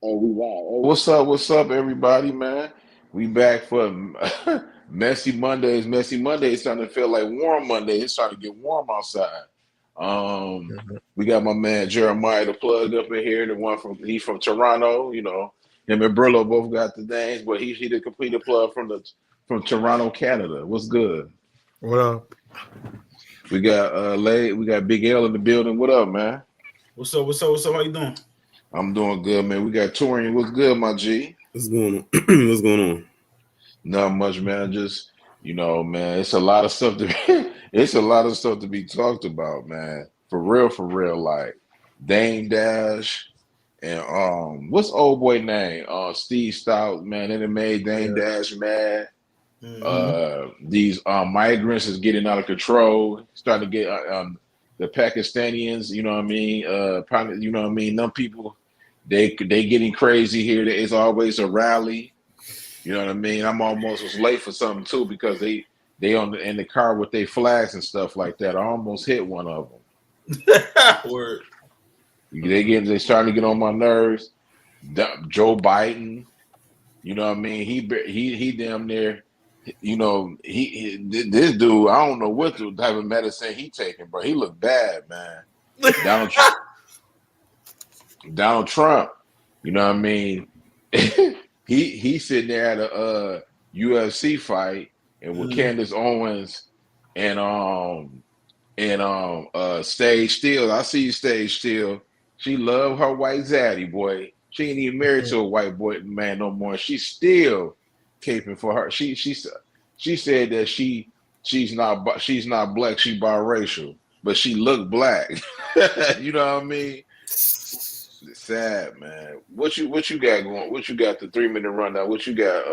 Oh, we live. Oh, what's up? What's up, everybody, man? We back for messy Mondays. Messy Mondays starting to feel like warm Monday. It's starting to get warm outside. Um, Mhm. we got my man Jeremiah the plug up in here. The one he's from Toronto. Him and Brillo both got the names, but he the completed plug from Toronto, Canada. What's good? What up? We got Big L in the building. What up, man? What's up? What's up? What's up? How you doing? I'm doing good, man. We got Torian. What's good, my G? What's going on? What's going on? Not much, man. Just man, it's a lot of stuff to it's a lot of stuff to be talked about, man. For real, for real. Like Dame Dash and what's old boy name? Steve Stout, man. And it made Dame Yeah. Dash mad. Mm-hmm. These migrants is getting out of control, starting to get the Pakistanians, you know what I mean? Probably, you know what I mean? Them people, they getting crazy here. There is always a rally. You know what I mean? I'm almost was late for something too because they in the car with their flags and stuff like that. I almost hit one of them. Word. They starting to get on my nerves. Joe Biden, you know what I mean? He damn near, this dude. I don't know what type of medicine he taking, but he look bad, man. Donald Donald Trump, you know what I mean? He sitting there at a UFC fight and with Candace Owens and Stage Steele. I see Stage Steele. She love her white zaddy boy. She ain't even married to a white boy man no more. She's still caping for her. She said that she's not black. She biracial, but she look black. You know what I mean? It's sad, man. What you got going? What you got the 3 minute rundown? What you got,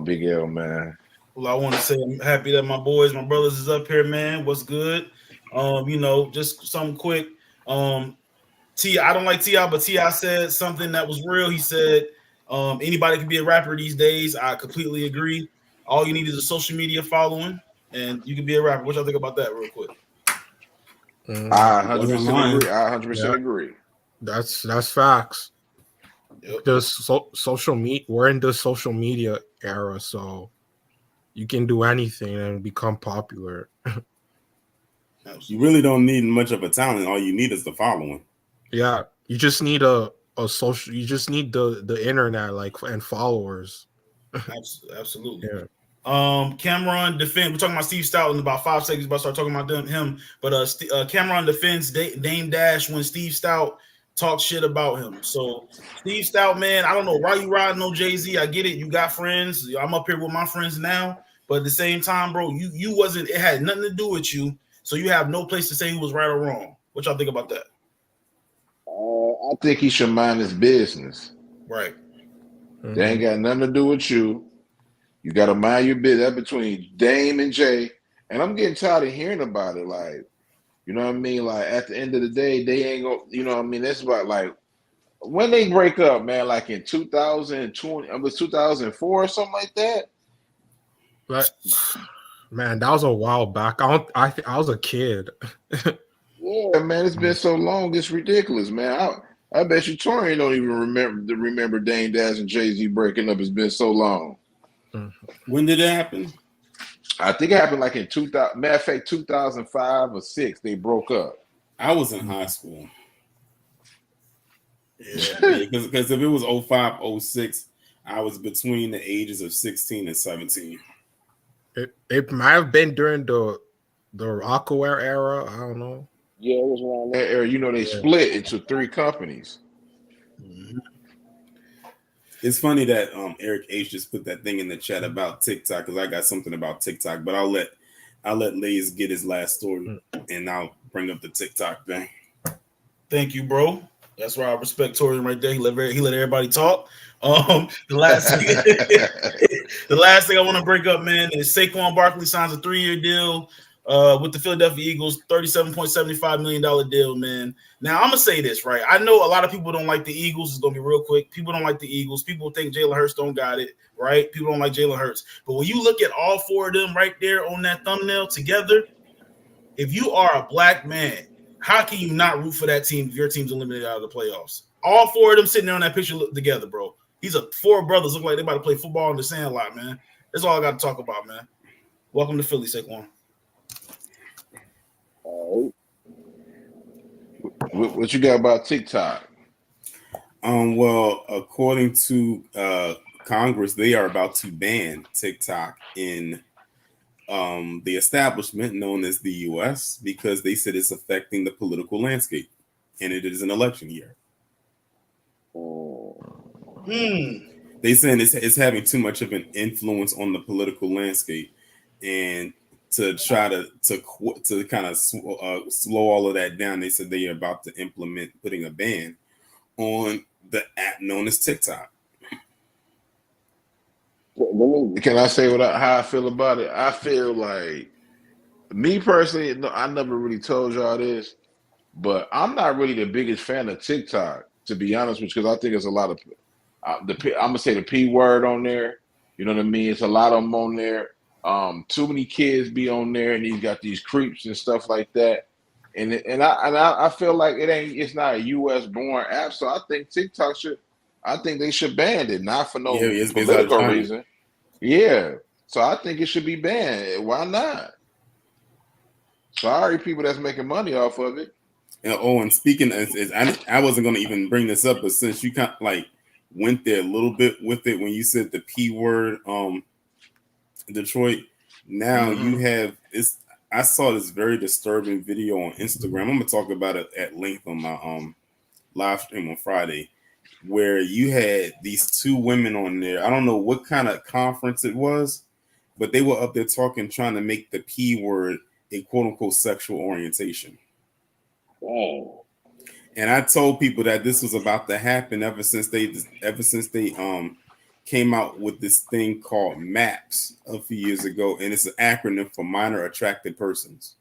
Big L, man? Well, I want to say I'm happy that my boys, my brothers is up here, man. What's good? Just something quick. I don't like T.I., but T.I. said something that was real. He said, anybody can be a rapper these days. I completely agree. All you need is a social media following, and you can be a rapper. What y'all think about that, real quick? I Wasn't 100% lying. agree. I 100% Yeah. agree. That's facts. Yep. Social media. We're in the social media era, so you can do anything and become popular. You really don't need much of a talent. All you need is the following. Yeah, you just need a social. You just need the internet, like, and followers. Absolutely. Yeah. Cameron defend. We're talking about Steve Stout in about 5 seconds. About to start talking about him. But Cameron defends Dame Dash when Steve Stout talks shit about him. So Steve Stout, man, I don't know why you riding no Jay-Z. I get it. You got friends. I'm up here with my friends now. But at the same time, bro, you wasn't. It had nothing to do with you. So you have no place to say who was right or wrong. What y'all think about that? I think he should mind his business. Right. They ain't got nothing to do with you. You got to mind your business. That's between Dame and Jay. And I'm getting tired of hearing about it. Like, you know what I mean? Like, at the end of the day, they ain't going to, you know what I mean? That's about, like, when they break up, man, like in 2020, it was 2004 or something like that. Like, man, that was a while back. I was a kid. Yeah, man, it's been so long. It's ridiculous, man. I bet you Torian don't even remember Dame Dash and Jay-Z breaking up. It's been so long. When did it happen? I think it happened like in 2000. Matter of fact, 2005 or 6, they broke up. I was in high school. Yeah. Because if it was 05, 06, I was between the ages of 16 and 17. It might have been during the Rockaware era. I don't know. Yeah, it was around that era. You know, they split into 3 companies. It's funny that Eric H just put that thing in the chat about TikTok because I got something about TikTok, but I'll let Lays get his last story and I'll bring up the TikTok thing. Thank you, bro. That's why I respect Torian right there. He let everybody talk. The last thing I want to break up, man, is Saquon Barkley signs a 3-year deal with the Philadelphia Eagles, $37.75 million deal, man. Now, I'm going to say this, right? I know a lot of people don't like the Eagles. It's going to be real quick. People don't like the Eagles. People think Jalen Hurts don't got it, right? People don't like Jalen Hurts. But when you look at all 4 of them right there on that thumbnail together, if you are a black man, how can you not root for that team if your team's eliminated out of the playoffs? All four of them sitting there on that picture together, bro. These are four brothers. Look like they about to play football in the Sandlot, man. That's all I got to talk about, man. Welcome to Philly, Saquon. What you got about TikTok? Well, according to Congress, they are about to ban TikTok in the establishment known as the U.S. because they said it's affecting the political landscape, and it is an election year. They saying it's having too much of an influence on the political landscape, and to try to kind of slow all of that down, they said they are about to implement putting a ban on the app known as TikTok. Can I say how I feel about it? I feel like, me personally, no, I never really told y'all this, but I'm not really the biggest fan of TikTok, to be honest with you, because I think there's a lot of I'm gonna say the P word on there. You know what I mean? It's a lot of them on there. Too many kids be on there, and you got these creeps and stuff like that. And I feel like it's not a U.S. born app, so I think TikTok they should ban it, not for no political reason. Yeah, so I think it should be banned. Why not? Sorry, people that's making money off of it. And speaking, I wasn't going to even bring this up, but since you kind of like went there a little bit with it when you said the P word, Detroit. Now you have this. I saw this very disturbing video on Instagram. I'm gonna talk about it at length on my live stream on Friday, where you had these two women on there. I don't know what kind of conference it was, but they were up there talking, trying to make the P word a quote unquote sexual orientation. Wow. And I told people that this was about to happen ever since they came out with this thing called MAPS a few years ago, and it's an acronym for minor attracted persons.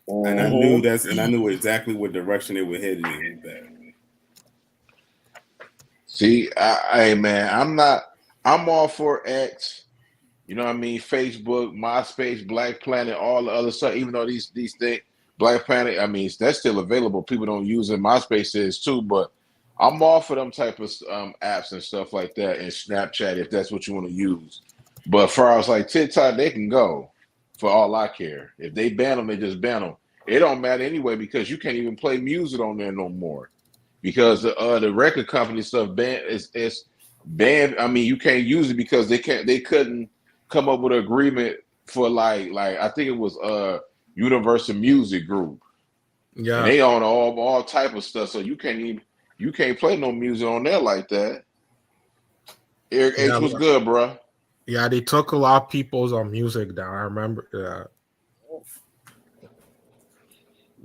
And I knew exactly what direction they were heading in with that. See, man, I'm all for X. You know what I mean? Facebook, MySpace, Black Planet, all the other stuff. Even though these things, Black Planet, I mean, that's still available. People don't use it. MySpace is too, but I'm all for them type of apps and stuff like that, and Snapchat if that's what you want to use. But for us like TikTok, they can go for all I care. If they ban them, they just ban them. It don't matter anyway because you can't even play music on there no more because the record company stuff is banned. I mean, you can't use it because they couldn't come up with an agreement for like I think it was Universal Music Group. Yeah, and they own all type of stuff, so you can't play no music on there like that. Eric H was good, bro. Yeah, they took a lot of people's music down. I remember that.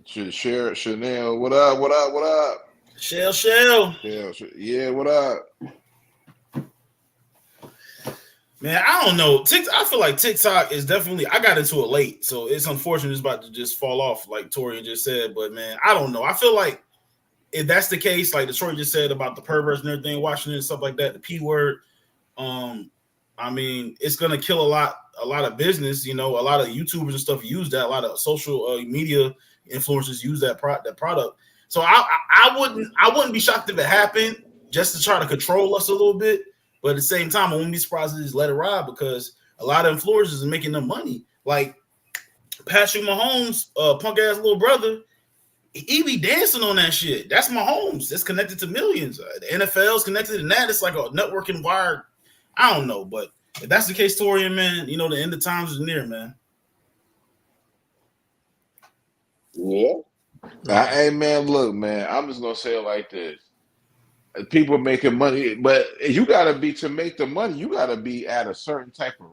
Chanel, what up? Shell. Yeah, what up? Man, I don't know. I feel like TikTok is definitely. I got into it late, so it's unfortunate it's about to just fall off, like Tori just said. But man, I don't know. I feel like if that's the case, like Detroit just said about the perverts and everything, watching it and stuff like that, the P word. I mean, it's gonna kill a lot of business. You know, a lot of YouTubers and stuff use that. A lot of social media influencers use that product. So I wouldn't be shocked if it happened just to try to control us a little bit. But at the same time, I wouldn't be surprised to just let it ride because a lot of influencers are making them money. Like Patrick Mahomes, punk ass little brother, he be dancing on that shit. That's Mahomes. It's connected to millions. The NFL's connected to that. It's like a networking wire. I don't know, but if that's the case, Torian, man, you know the end of times is near, man. Yeah. Hey, man, look, man, I'm just gonna say it like this. People making money, but you gotta be to make the money. You gotta be at a certain type of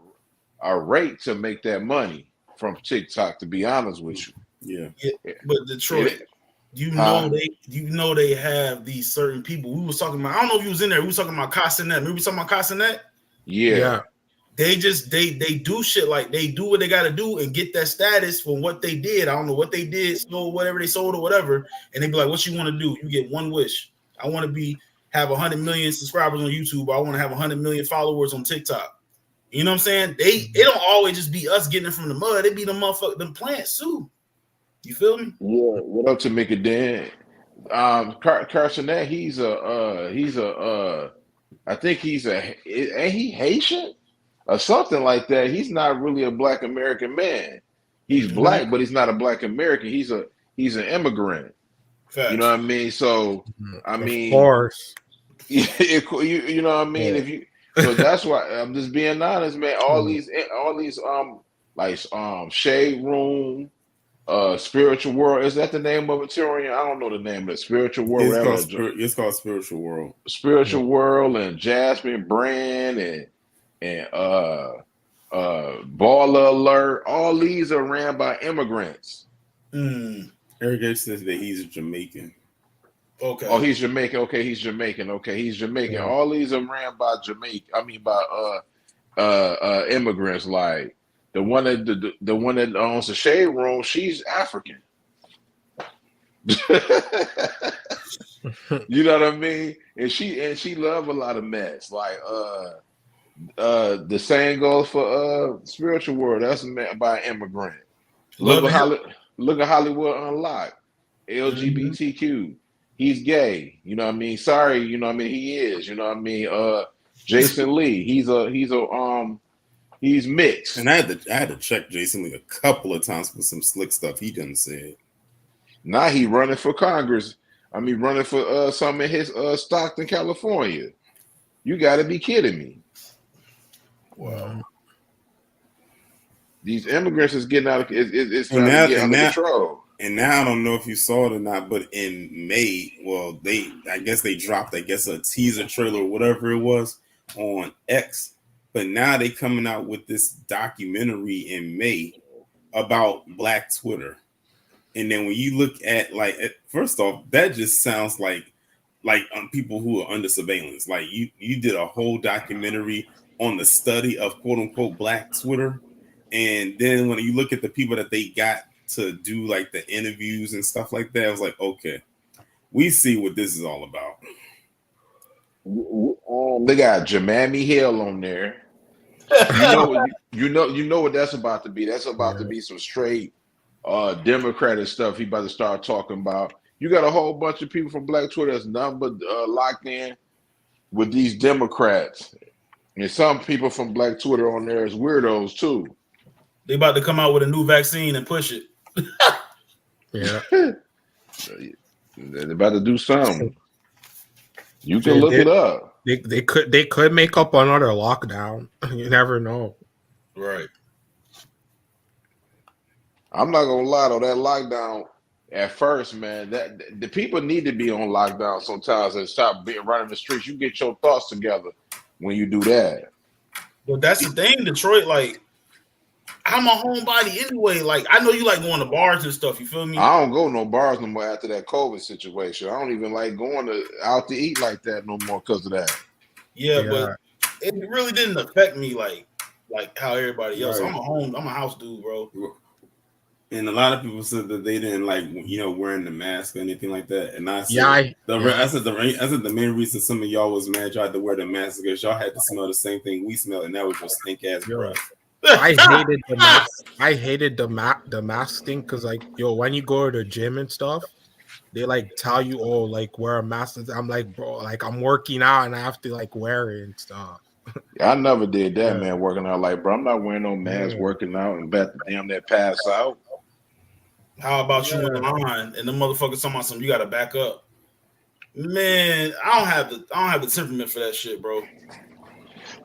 a rate to make that money from TikTok. To be honest with you, yeah. But Detroit, you know they have these certain people. We was talking about. I don't know if you was in there. We was talking about Castanet. Maybe we talking about Castanet. Yeah. They just they do shit like they do what they got to do and get that status for what they did. I don't know what they did, sold whatever they sold or whatever, and they be like, "What you want to do? You get one wish. I want to have 100 million subscribers on YouTube. I want to have 100 million followers on TikTok." You know what I'm saying? It don't always just be us getting it from the mud. It be the motherfucker, them plants too. You feel me? Yeah. What up to make it Dan? Carsonet, I think ain't he Haitian or something like that. He's not really a Black American man. He's Mhm. black, but he's not a Black American. He's an immigrant. You know Facts. what I mean? So I Of mean, course. you know what I mean? Yeah. If you so that's why I'm just being honest, man. All these like Shade Room, Spiritual World. Is that the name of it, Tyrion? I don't know the name of it. Spiritual World, It's called whatever. it's called Spiritual World. Spiritual World and Jasmine Brand and Baller Alert. All these are ran by immigrants. Mm. Eric H says that he's Jamaican. Okay. Oh, he's Jamaican. Okay, he's Jamaican. Okay, he's Jamaican. Yeah. All these are ran by immigrants. Like the one that owns the Shade Room, she's African. You know what I mean? And she love a lot of mess. Like the same goes for Spiritual World. That's made by an immigrant. Look at Hollywood Unlocked. LGBTQ. He's gay. You know what I mean? Sorry, you know what I mean? He is. You know what I mean? Jason Lee. He's mixed. And I had to check Jason Lee a couple of times for some slick stuff he done said. Now he running for Congress. I mean, running for some in his Stockton, California. You got to be kidding me. Wow. These immigrants is getting out of it's trying to get under control. And now I don't know if you saw it or not, but in May, well, I guess they dropped a teaser trailer or whatever it was on X. But now they coming out with this documentary in May about Black Twitter. And then when you look at first off, that just sounds like people who are under surveillance. Like you did a whole documentary on the study of quote unquote Black Twitter. And then when you look at the people that they got to do like the interviews and stuff like that, I was like, okay, we see what this is all about. They got Jamami Hill on there. You know what that's about to be. That's about to be some straight Democratic stuff he about to start talking about. You got a whole bunch of people from Black Twitter that's nothing but locked in with these Democrats. And some people from Black Twitter on there is weirdos too. They about to come out with a new vaccine and push it. Yeah. They're about to do something. You can look it up. They could make up another lockdown. You never know. Right. I'm not gonna lie though, that lockdown at first, man, that the people need to be on lockdown sometimes and stop running the streets. You get your thoughts together when you do that. But that's the thing, Detroit. Like, I'm a homebody anyway. Like, I know you like going to bars and stuff. You feel me? I don't go no bars no more after that COVID situation. I don't even like going out to eat like that no more because of that. Yeah, but it really didn't affect me like how everybody else. Right. I'm a house dude, bro. And a lot of people said that they didn't like, wearing the mask or anything like that. And I said, I said the main reason some of y'all was mad y'all had to wear the mask because y'all had to smell the same thing we smelled, and that was just stink ass breath. I hated the mask. I hated the mask thing because when you go to the gym and stuff, they tell you, wear a mask. I'm like, bro, I'm working out and I have to wear it and stuff. I never did that, man. Working out bro, I'm not wearing no mask, working out and damn that pass out. How about you in the line and the motherfucker talking about something you got to back up? Man, I don't have the temperament for that shit, bro.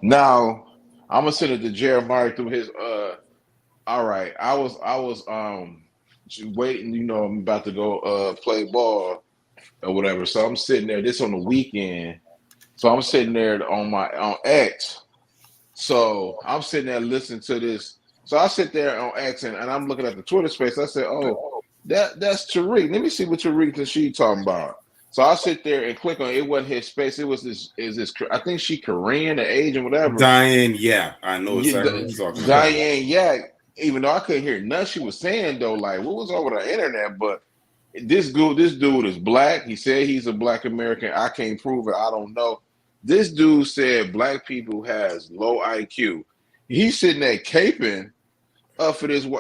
Now I'm gonna send it to Jeremiah through his. All right, I was waiting. I'm about to go play ball or whatever. So I'm sitting there. This on the weekend. So I'm sitting there on X. So I'm sitting there listening to this. So I sit there on X and I'm looking at the Twitter space. I said, "Oh, that's Tariq. Let me see what Tariq and she talking about." So I sit there and click on it. It wasn't his space. It was this. I think she Korean, the age and whatever. Diane, yeah, I know exactly what you're talking about. Diane, yeah. Even though I couldn't hear nothing she was saying though, what was over the internet? But this dude is black. He said he's a Black American. I can't prove it. I don't know. This dude said black people has low IQ. He's sitting there caping for this chick.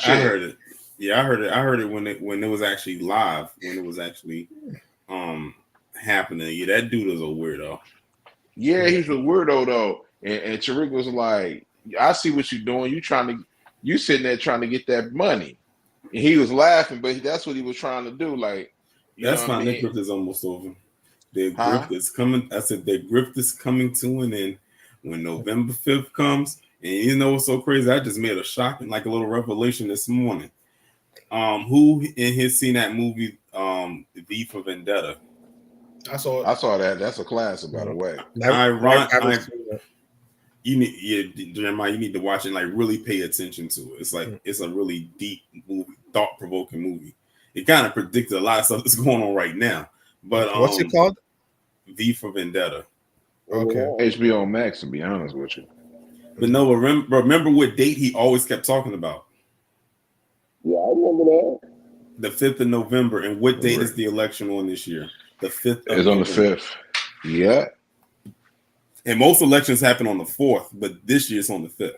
I heard it. Yeah, I heard it. I heard it when it was actually live, when it was actually happening. Yeah, that dude is a weirdo. Yeah, he's a weirdo though. And Tariq was like, I see what you're doing. You sitting there trying to get that money. And he was laughing, but that's what he was trying to do. Like, you know That's what I fine. The mean? grift is almost over. Their Huh? grift is coming. I said their grift is coming to an end when November 5th comes. And you know what's so crazy? I just made a shocking, like a little revelation this morning. Who in here seen that movie, V for Vendetta? I saw it. I saw that. That's a classic, by the way. You need, Jeremiah, you need to watch it and like really pay attention to it. It's like it's a really deep movie, thought-provoking movie. It kind of predicted a lot of stuff that's going on right now. But What's it called? V for Vendetta. Okay. HBO Max, to be honest with you. But no, remember what date he always kept talking about? Yeah, I remember that. The 5th of November. And what date is the election on this year? The 5th of It's on the 5th. Yeah. And most elections happen on the 4th, but this year it's on the 5th.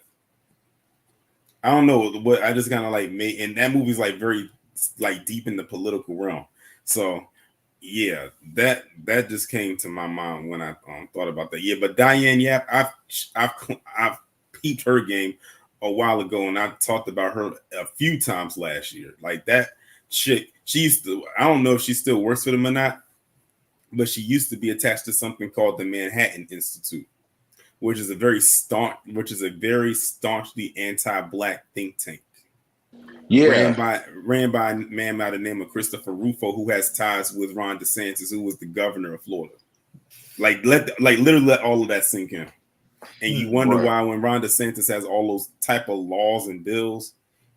I don't know what I just kind of like made, and that movie's like very like deep in the political realm. So yeah, that just came to my mind when I thought about that. Yeah, but Diane Yap, I've peeped her game a while ago, and I talked about her a few times last year. Like that chick, she used to. I don't know if she still works for them or not, but she used to be attached to something called the Manhattan Institute, which is a very staunchly anti-black think tank. Yeah. Ran by a man by the name of Christopher Rufo, who has ties with Ron DeSantis, who was the governor of Florida. Literally let all of that sink in. And you wonder why when Ron DeSantis has all those type of laws and bills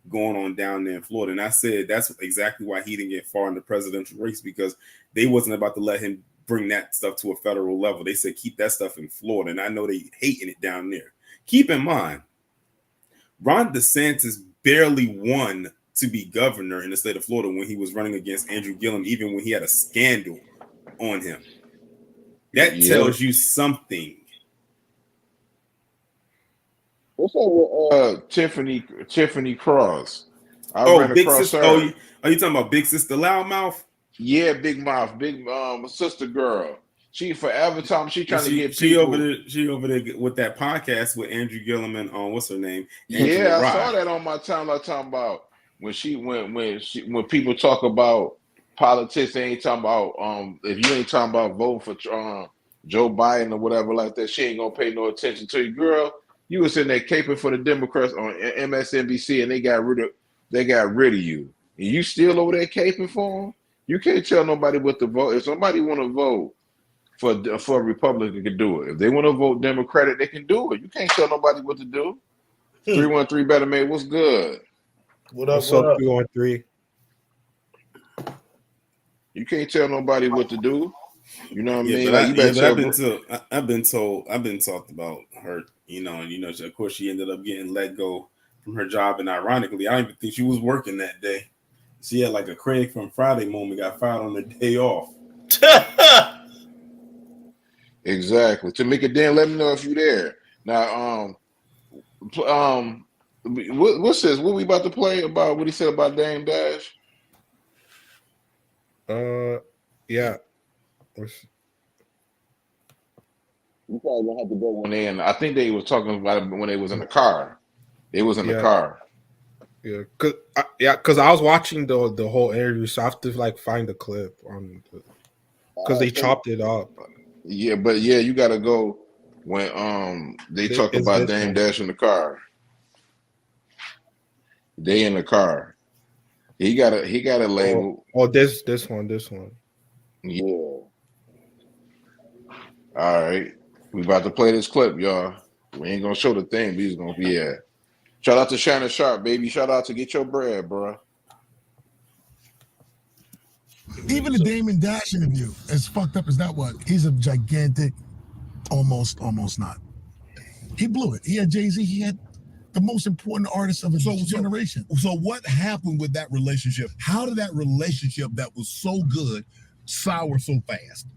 going on down there in Florida. And I said that's exactly why he didn't get far in the presidential race, because they wasn't about to let him bring that stuff to a federal level. They said keep that stuff in Florida. And I know they hating it down there. Keep in mind, Ron DeSantis barely won to be governor in the state of Florida when he was running against Andrew Gillum, even when he had a scandal on him. That tells you something. What's up with Tiffany Cross? Big sister. Are you talking about Big Sister Loudmouth? Yeah, Big Mouth, big sister girl. She forever talking. She trying to get She over there with that podcast with Andrew Gillum and what's her name? Angela Rye. I saw that on my timeline talking about when people talk about politics, they ain't talking about if you ain't talking about voting for Joe Biden or whatever like that, she ain't gonna pay no attention to you, girl. You was sitting there caping for the Democrats on MSNBC, and they got rid of you, and you still over there caping for them. You can't tell nobody what to vote. If somebody want to vote for a Republican, can do it. If they want to vote Democratic, they can do it. You can't tell nobody what to do. 313 Better Man, what's good? What's up, 313? You can't tell nobody what to do. You know what I mean? I've been talked about her. You know, of course, she ended up getting let go from her job, and ironically, I don't even think she was working that day. She had like a Craig from Friday moment, got fired on the day off. Exactly. Tamika Dan, let me know if you're there. Now, what's this? What we about to play about? What he said about Dame Dash? Yeah. You probably gonna have to go when they in. I think they was talking about it when they was in the car. They was in the car. Yeah, cause I was watching the whole interview, so I have to like find the clip on because they chopped it up. Yeah, but you gotta go when they talk about Dame Dash in the car. They in the car. He got a label. Oh, this one. Yeah. All right. We about to play this clip, y'all. We ain't gonna show the thing, but he's gonna be at. Shout out to Shannon Sharp, baby. Shout out to Get Your Bread, bro. Even the Damon Dash interview, as fucked up as that was, he's a gigantic, almost not. He blew it. He had Jay-Z. He had the most important artist of his generation. So what happened with that relationship? How did that relationship that was so good sour so fast?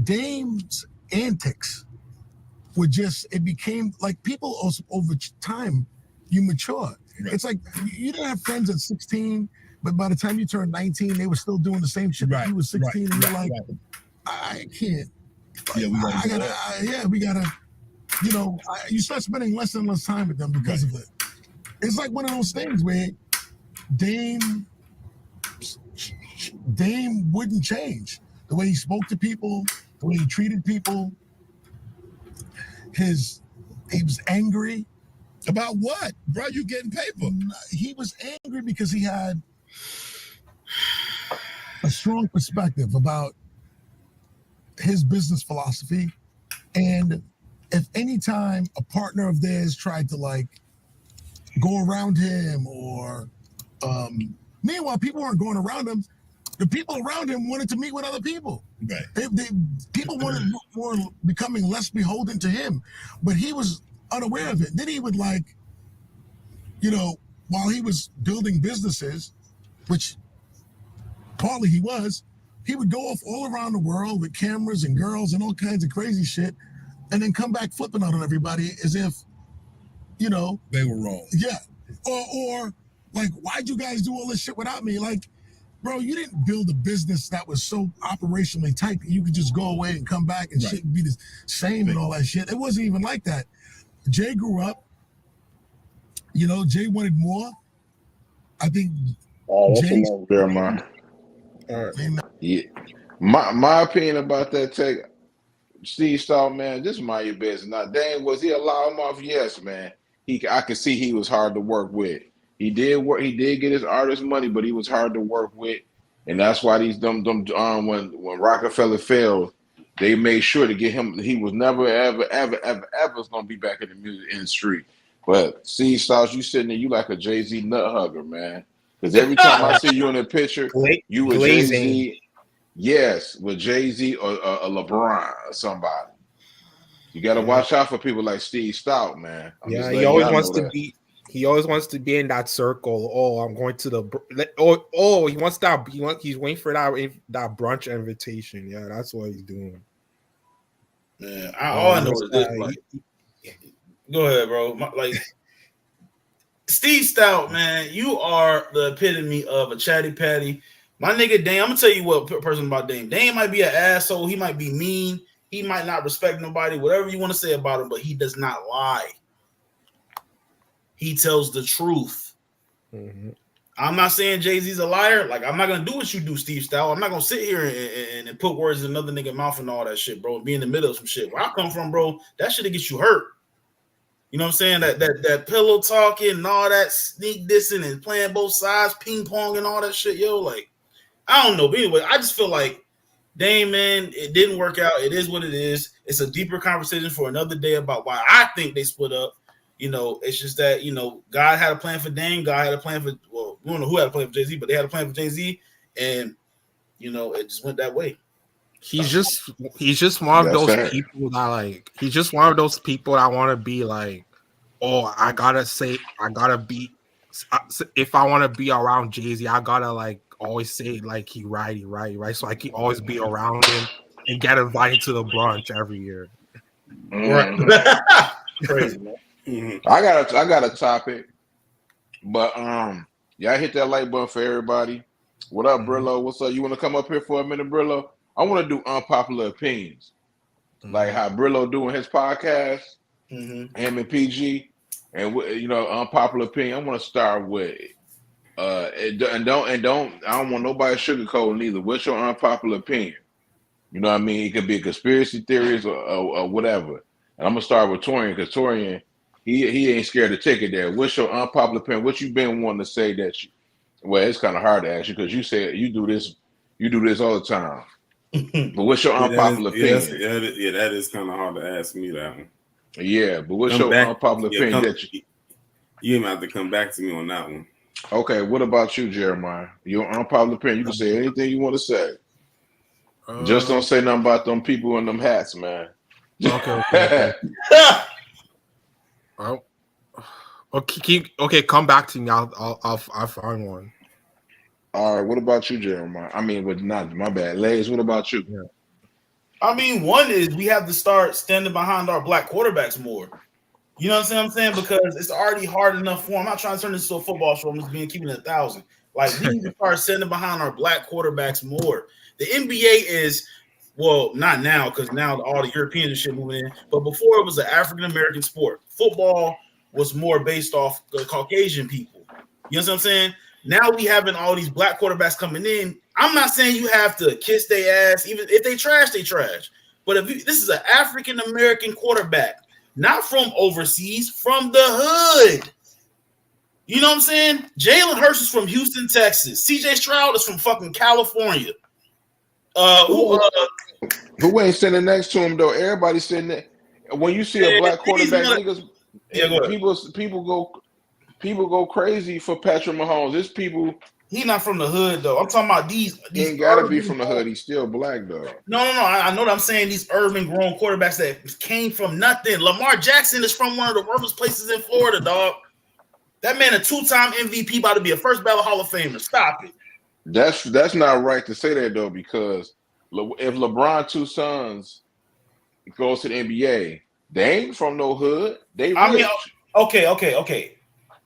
Dame's antics were just, it became like people over time you mature. Right. It's like you didn't have friends at 16, but by the time you turned 19, they were still doing the same shit that you was 16, and you're like, I can't. Yeah, we gotta. You know, you start spending less and less time with them because of it. It's like one of those things where Dame wouldn't change. The way he spoke to people, the way he treated people. He was angry. About what? Bro, you getting paper. He was angry because he had a strong perspective about his business philosophy. And if any time a partner of theirs tried to like go around him or meanwhile people weren't going around him, the people around him wanted to meet with other people. Right. People were becoming less beholden to him, but he was unaware of it. Then he would like, you know, while he was building businesses, which partly he would go off all around the world with cameras and girls and all kinds of crazy shit, and then come back flipping out on everybody as if, you know, they were wrong. Yeah. Or like, why'd you guys do all this shit without me? Like, bro, you didn't build a business that was so operationally tight that you could just go away and come back and shit be the same and all that shit. It wasn't even like that. Jay grew up. You know, Jay wanted more. I think Jay. Jeremiah. Yeah. My opinion about that take, Steve Stout, man, this is my business. Now, Dame, was he a loudmouth? Yes, man. I could see he was hard to work with. He did work. He did get his artist money, but he was hard to work with, and that's why these when Rockefeller failed, they made sure to get him. He was never ever going to be back in the music industry. But see, Styles, you sitting there, you like a Jay-Z nut hugger, man. Because every time I see you in a picture, you with Jay-Z. Yes, with Jay-Z or a LeBron or somebody. You got to watch out for people like Steve Stout, man. He always wants to be. He always wants to be in that circle. Oh, I'm going to the. He wants that. He's waiting for that brunch invitation. Yeah, that's what he's doing. Yeah, all I know is this. Like, go ahead, bro. Like Steve Stout, man, you are the epitome of a chatty patty. My nigga Dame, I'm gonna tell you what person about Dame. Dame might be an asshole. He might be mean. He might not respect nobody. Whatever you want to say about him, but he does not lie. He tells the truth. Mm-hmm. I'm not saying Jay-Z's a liar. Like, I'm not gonna do what you do, Steve Stout. I'm not gonna sit here and put words in another nigga mouth and all that shit, bro. And be in the middle of some shit. Where I come from, bro, that shit'll get you hurt. You know what I'm saying? That pillow talking and all that sneak dissing and playing both sides, ping pong and all that shit, yo. Like, I don't know. But anyway, I just feel like, Dame, man, it didn't work out. It is what it is. It's a deeper conversation for another day about why I think they split up. You know, it's just that, you know, God had a plan for Dame. God had a plan for, well, we don't know who had a plan for Jay-Z, but they had a plan for Jay-Z. And, you know, it just went that way. He's just one of those people that like, he's just one of those people that want to be like, oh, I gotta be, if I want to be around Jay-Z, I gotta like always say like he right. So I can always be around him and get invited to the brunch every year. Right. Crazy, man. Mm-hmm. I got a topic, but y'all hit that like button for everybody. What up, Brillo? What's up? You want to come up here for a minute, Brillo? I want to do unpopular opinions, like how Brillo doing his podcast, him and PG, and you know, unpopular opinion. I want to start with, I don't want nobody sugarcoating either. What's your unpopular opinion? You know what I mean? It could be conspiracy theories or whatever. And I'm gonna start with Torian because Torian. He ain't scared to take it there. What's your unpopular opinion? What you been wanting to say that you? Well, it's kind of hard to ask you because you said you do this all the time. But what's your unpopular opinion? That is kind of hard to ask me that one. Yeah, but what's your unpopular opinion that you even have to come back to me on that one? Okay, what about you, Jeremiah? Your unpopular opinion. You can say anything you want to say. Just don't say nothing about them people in them hats, man. Okay. Well, okay, come back to me. I'll find one. All right. What about you, Jeremiah? I mean, but not my bad. Lays, what about you? Yeah. I mean, one is we have to start standing behind our black quarterbacks more. You know what I'm saying? Because it's already hard enough for him. I'm not trying to turn this into a football show. I'm just keeping it 1,000. Like, we need to start sending behind our black quarterbacks more. The NBA is, well, not now, because now all the Europeans and shit moving in. But before, it was an African-American sport. Football was more based off the Caucasian people. You know what I'm saying? Now we having all these black quarterbacks coming in. I'm not saying you have to kiss their ass. Even if they trash, they trash. But if this is an African-American quarterback, not from overseas, from the hood. You know what I'm saying? Jalen Hurts is from Houston, Texas. CJ Stroud is from fucking California. Who ain't sitting next to him though? Everybody sitting there. When you see a black quarterback, niggas, people go crazy for Patrick Mahomes. There's people. He's not from the hood though. I'm talking about these. He ain't gotta be from the hood. He's still black though. No. I know what I'm saying. These urban grown quarterbacks that came from nothing. Lamar Jackson is from one of the worst places in Florida, dog. That man, a 2-time MVP, about to be a first ballot Hall of Famer. Stop it. That's not right to say that though, because if LeBron two sons goes to the NBA, they ain't from no hood. They rich. Okay.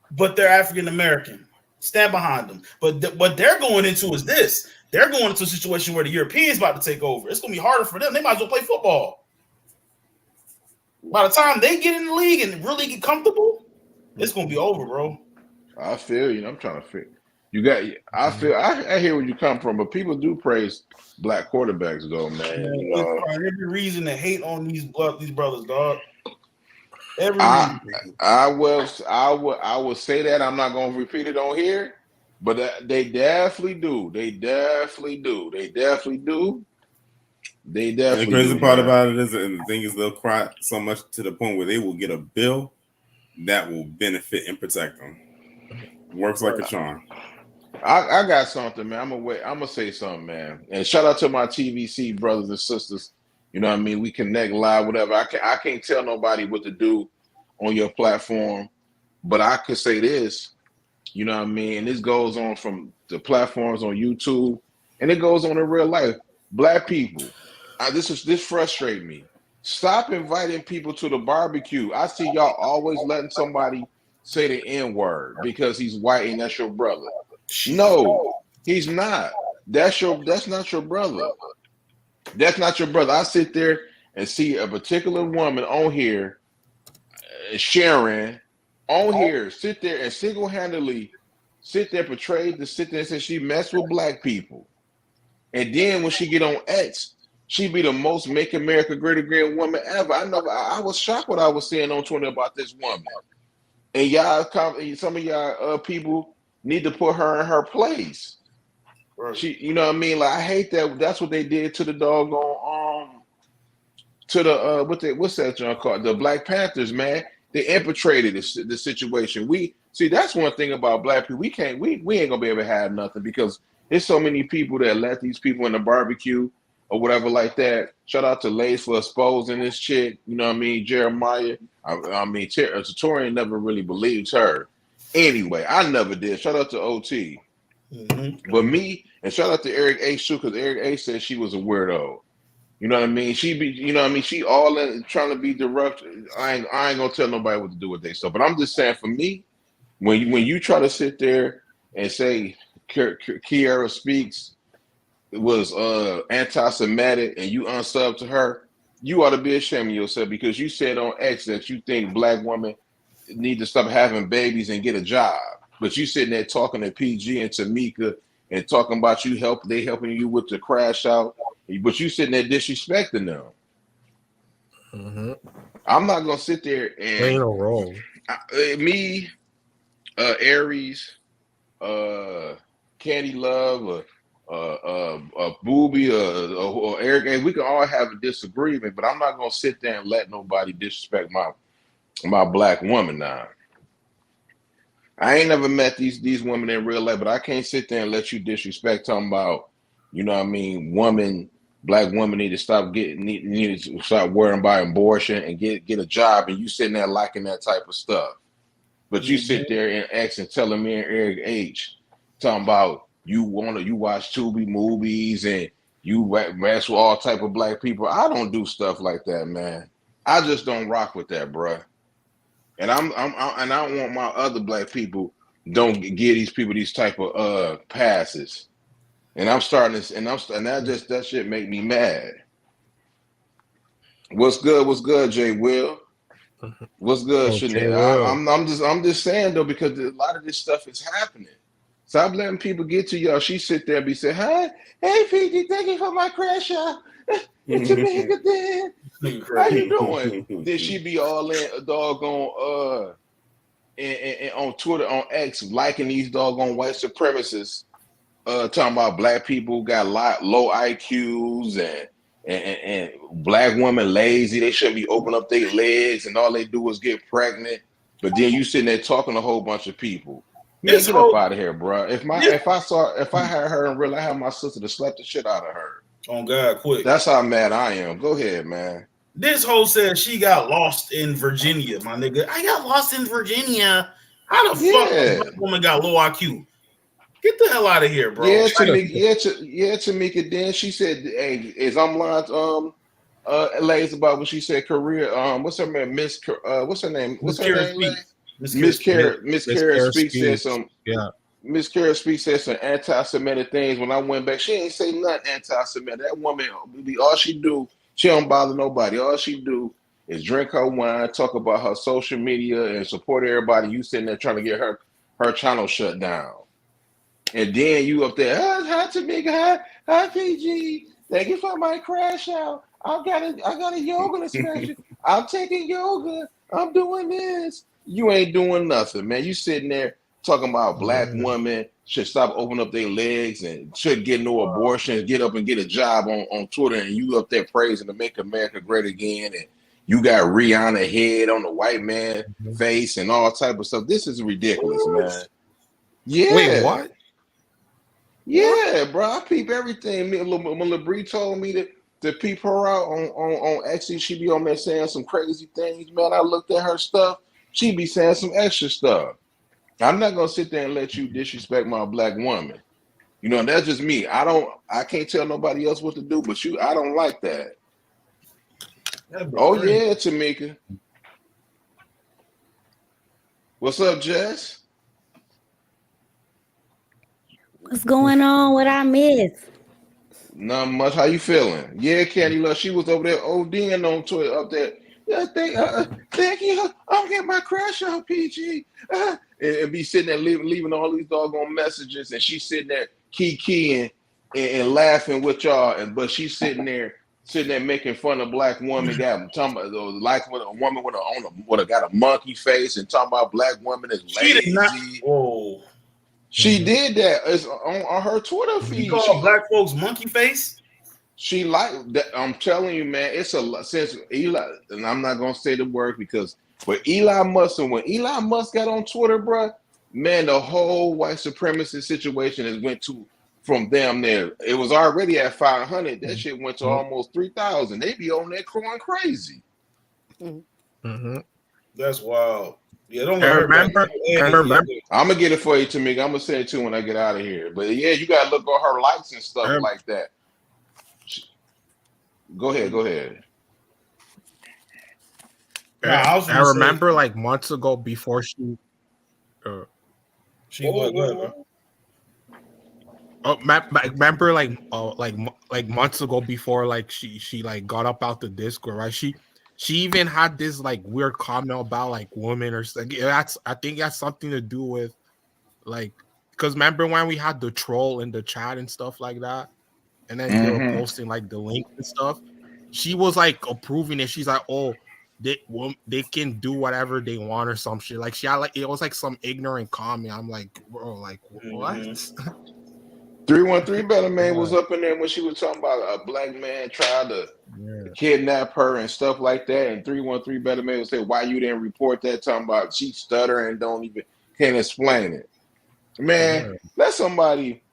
But they're African American. Stand behind them. But what they're going into is this. They're going into a situation where the Europeans about to take over. It's going to be harder for them. They might as well play football. By the time they get in the league and really get comfortable, it's going to be over, bro. I feel you. I'm trying to figure. I hear where you come from, but people do praise black quarterbacks, though, man. You know, every reason to hate on these brothers, dog. I will say that. I'm not going to repeat it on here, but they definitely do. The crazy part about it is, and the thing is, they'll cry so much to the point where they will get a bill that will benefit and protect them. Works like a charm. I got something, man. I'm gonna say something, man. And shout out to my TVC brothers and sisters. You know what I mean? We connect live, whatever. I can't tell nobody what to do on your platform, but I could say this. You know what I mean? And this goes on from the platforms on YouTube, and it goes on in real life. Black people, this frustrates me. Stop inviting people to the barbecue. I see y'all always letting somebody say the N-word because he's white and that's your brother. No, he's not. That's not your brother. That's not your brother. I sit there and see a particular woman on here, Sharon, on here, sit there and single-handedly portray and say she messed with black people. And then when she get on X, she be the most Make America Great Again woman ever. I was shocked what I was saying on Twitter about this woman. And some of y'all people need to put her in her place. Right. You know what I mean? Like, I hate that. That's what they did to the doggone to the what's that John called? The Black Panthers, man. They infiltrated the situation. That's one thing about black people. We ain't gonna be able to have nothing because there's so many people that let these people in the barbecue or whatever like that. Shout out to Lace for exposing this chick. You know what I mean? Jeremiah. I mean, Torian never really believed her. Anyway, I never did. Shout out to OT. Mm-hmm. But me, and shout out to Eric H too, because Eric H said she was a weirdo. You know what I mean? She all in trying to be direct. I ain't gonna tell nobody what to do with they stuff. But I'm just saying, for me, when you try to sit there and say Kiara Speaks was anti-Semitic and you unsub to her, you ought to be ashamed of yourself because you said on X that you think black women need to stop having babies and get a job. But you sitting there talking to PG and Tamika and talking about they helping you with the crash out, but you sitting there disrespecting them. Mm-hmm. I'm not gonna sit there and ain't no wrong. Aries, Candy Love, Booby, or Eric, we can all have a disagreement, but I'm not gonna sit there and let nobody disrespect my black woman now. I ain't never met these women in real life, but I can't sit there and let you disrespect talking about, you know what I mean, black women need to stop worrying about abortion and get a job, and you sitting there liking that type of stuff. But you sit there and X and telling me and Eric H talking about you watch Tubi movies and you mess with all type of black people. I don't do stuff like that, man. I just don't rock with that, bruh. And and I don't want my other black people don't give these people these type of passes. And I'm starting this, and that shit make me mad. What's good? What's good, Jay Will? What's good, Okay, Chanel? well, I'm just saying though, because a lot of this stuff is happening. Stop letting people get to y'all. She sit there and be saying, "Hi, hey, PG, thank you for my crash out. It's Jamaica, then. How you doing?" Then she be all in a doggone and on Twitter, on X, liking these doggone white supremacists, talking about black people got low IQs and black women lazy. They shouldn't be opening up their legs and all they do is get pregnant. But then you sitting there talking to a whole bunch of people. Man, This get up whole out of here, bro. If I had her and really had my sister to slap the shit out of her. oh God, quick. That's how mad I am. Go ahead, man. This hoe said she got lost in Virginia, my nigga. I got lost in Virginia. How the fuck a black woman got low IQ? Get the hell out of here, bro. Yeah, Tamika. Then she said, "Hey, is I'm lying?" Lays about what she said. Career. What's her name? What's her name? What's her name? Miss Kara Speaks said some. Yeah. Miss Kara Speaks said some anti-Semitic things. When I went back, she ain't say nothing anti-Semitic. That woman, all she do, she don't bother nobody. All she do is drink her wine, talk about her social media, and support everybody. You sitting there trying to get her channel shut down. And then you up there, hi Tamika, hi PG. Thank you for my crash out. I got a yoga session. I'm taking yoga. I'm doing this. You ain't doing nothing, man. You sitting there talking about black women should stop opening up their legs and should get no abortions, get up and get a job on Twitter, and you up there praising to make America great again, and you got Rihanna head on the white man face and all type of stuff. This is ridiculous, man. Yeah. Wait, what? Yeah, bro. I peep everything. When LeBrie told me to peep her out on X, she be on there saying some crazy things, man. I looked at her stuff. She be saying some extra stuff. I'm not gonna sit there and let you disrespect my black woman. You know, that's just me. I can't tell nobody else what to do, but I don't like that. Oh yeah, Tamika. What's up, Jess? What's going on? What I miss? Not much. How you feeling? Yeah, Candy Love. She was over there ODing on Twitter up there. Yeah, thank you. I'm getting my crash on PG. And be sitting there leaving all these doggone messages, and she's sitting there keying and laughing with y'all, but she's sitting there making fun of black woman. Talking about like with a woman with got a monkey face and talking about black woman is lazy. She did that. It's on her Twitter feed. You call black folks monkey face? She like that. I'm telling you, man. It's since Eli, and I'm not gonna say the word because when Elon Musk got on Twitter, bro, man, the whole white supremacy situation has went to from damn there. It was already at 500. That shit went to almost 3,000. They be on there crying crazy. Mm-hmm. That's wild. Yeah, don't remember. I'm gonna get it for you, Tamika. I'm gonna say it too when I get out of here. But yeah, you gotta look on her likes and stuff like that. Go ahead. I remember like months ago before she remember like months ago before like she like got up out the Discord, right? She even had this like weird comment about like women or something. I think that's something to do with like because remember when we had the troll in the chat and stuff like that, and then they were posting like the link and stuff. She was like approving it. She's like, oh, they can do whatever they want or some shit. Like she had like it was like some ignorant comment. I'm like, bro, like what? 313 Better Man was up in there when she was talking about a black man tried to kidnap her and stuff like that. And 313 Better Man would say, why you didn't report that? Talking about she stuttering and can't explain it. Man, let somebody,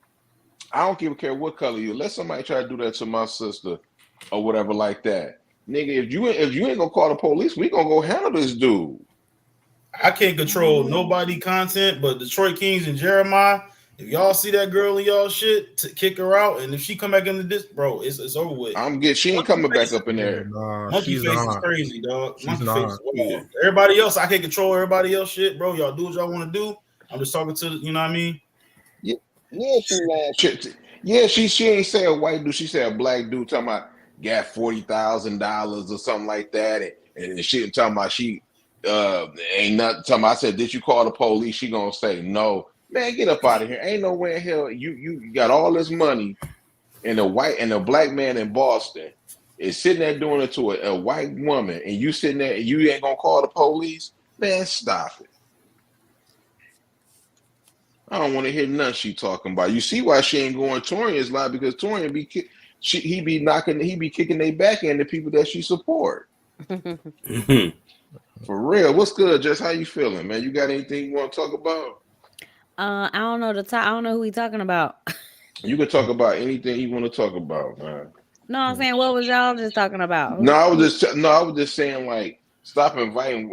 I don't care what color you, let somebody try to do that to my sister or whatever like that. Nigga, if you ain't gonna call the police, we gonna go handle this dude. I can't control nobody content, but Detroit Kings and Jeremiah, If y'all see that girl in y'all shit, to kick her out, and if she come back into this, bro, it's over with. She ain't coming back up in there. Nah, Monkey she's face is not. crazy, dog. She's Monkey not. face is wild. Everybody else, I can't control everybody else shit, bro. Y'all do what y'all want to do. I'm just talking to, you know what I mean? Yeah, she laughed. She ain't say a white dude. She said a black dude talking about got $40,000 or something like that, and she talking about she ain't nothing. Talking about, I said, did you call the police? She gonna say no. Man, get up out of here. Ain't no way in hell you got all this money, and a black man in Boston is sitting there doing it to a white woman, and you sitting there and you ain't gonna call the police? Man, stop it. I don't want to hear nothing she talking about. You see why she ain't going Torian's live, because Torian be kicking their back end the people that she support. For real. What's good, Jess? How you feeling, man? You got anything you want to talk about? I don't know I don't know who we talking about. You can talk about anything you want to talk about, man. No, I'm saying, what was y'all just talking about? No, I was just saying, like, stop inviting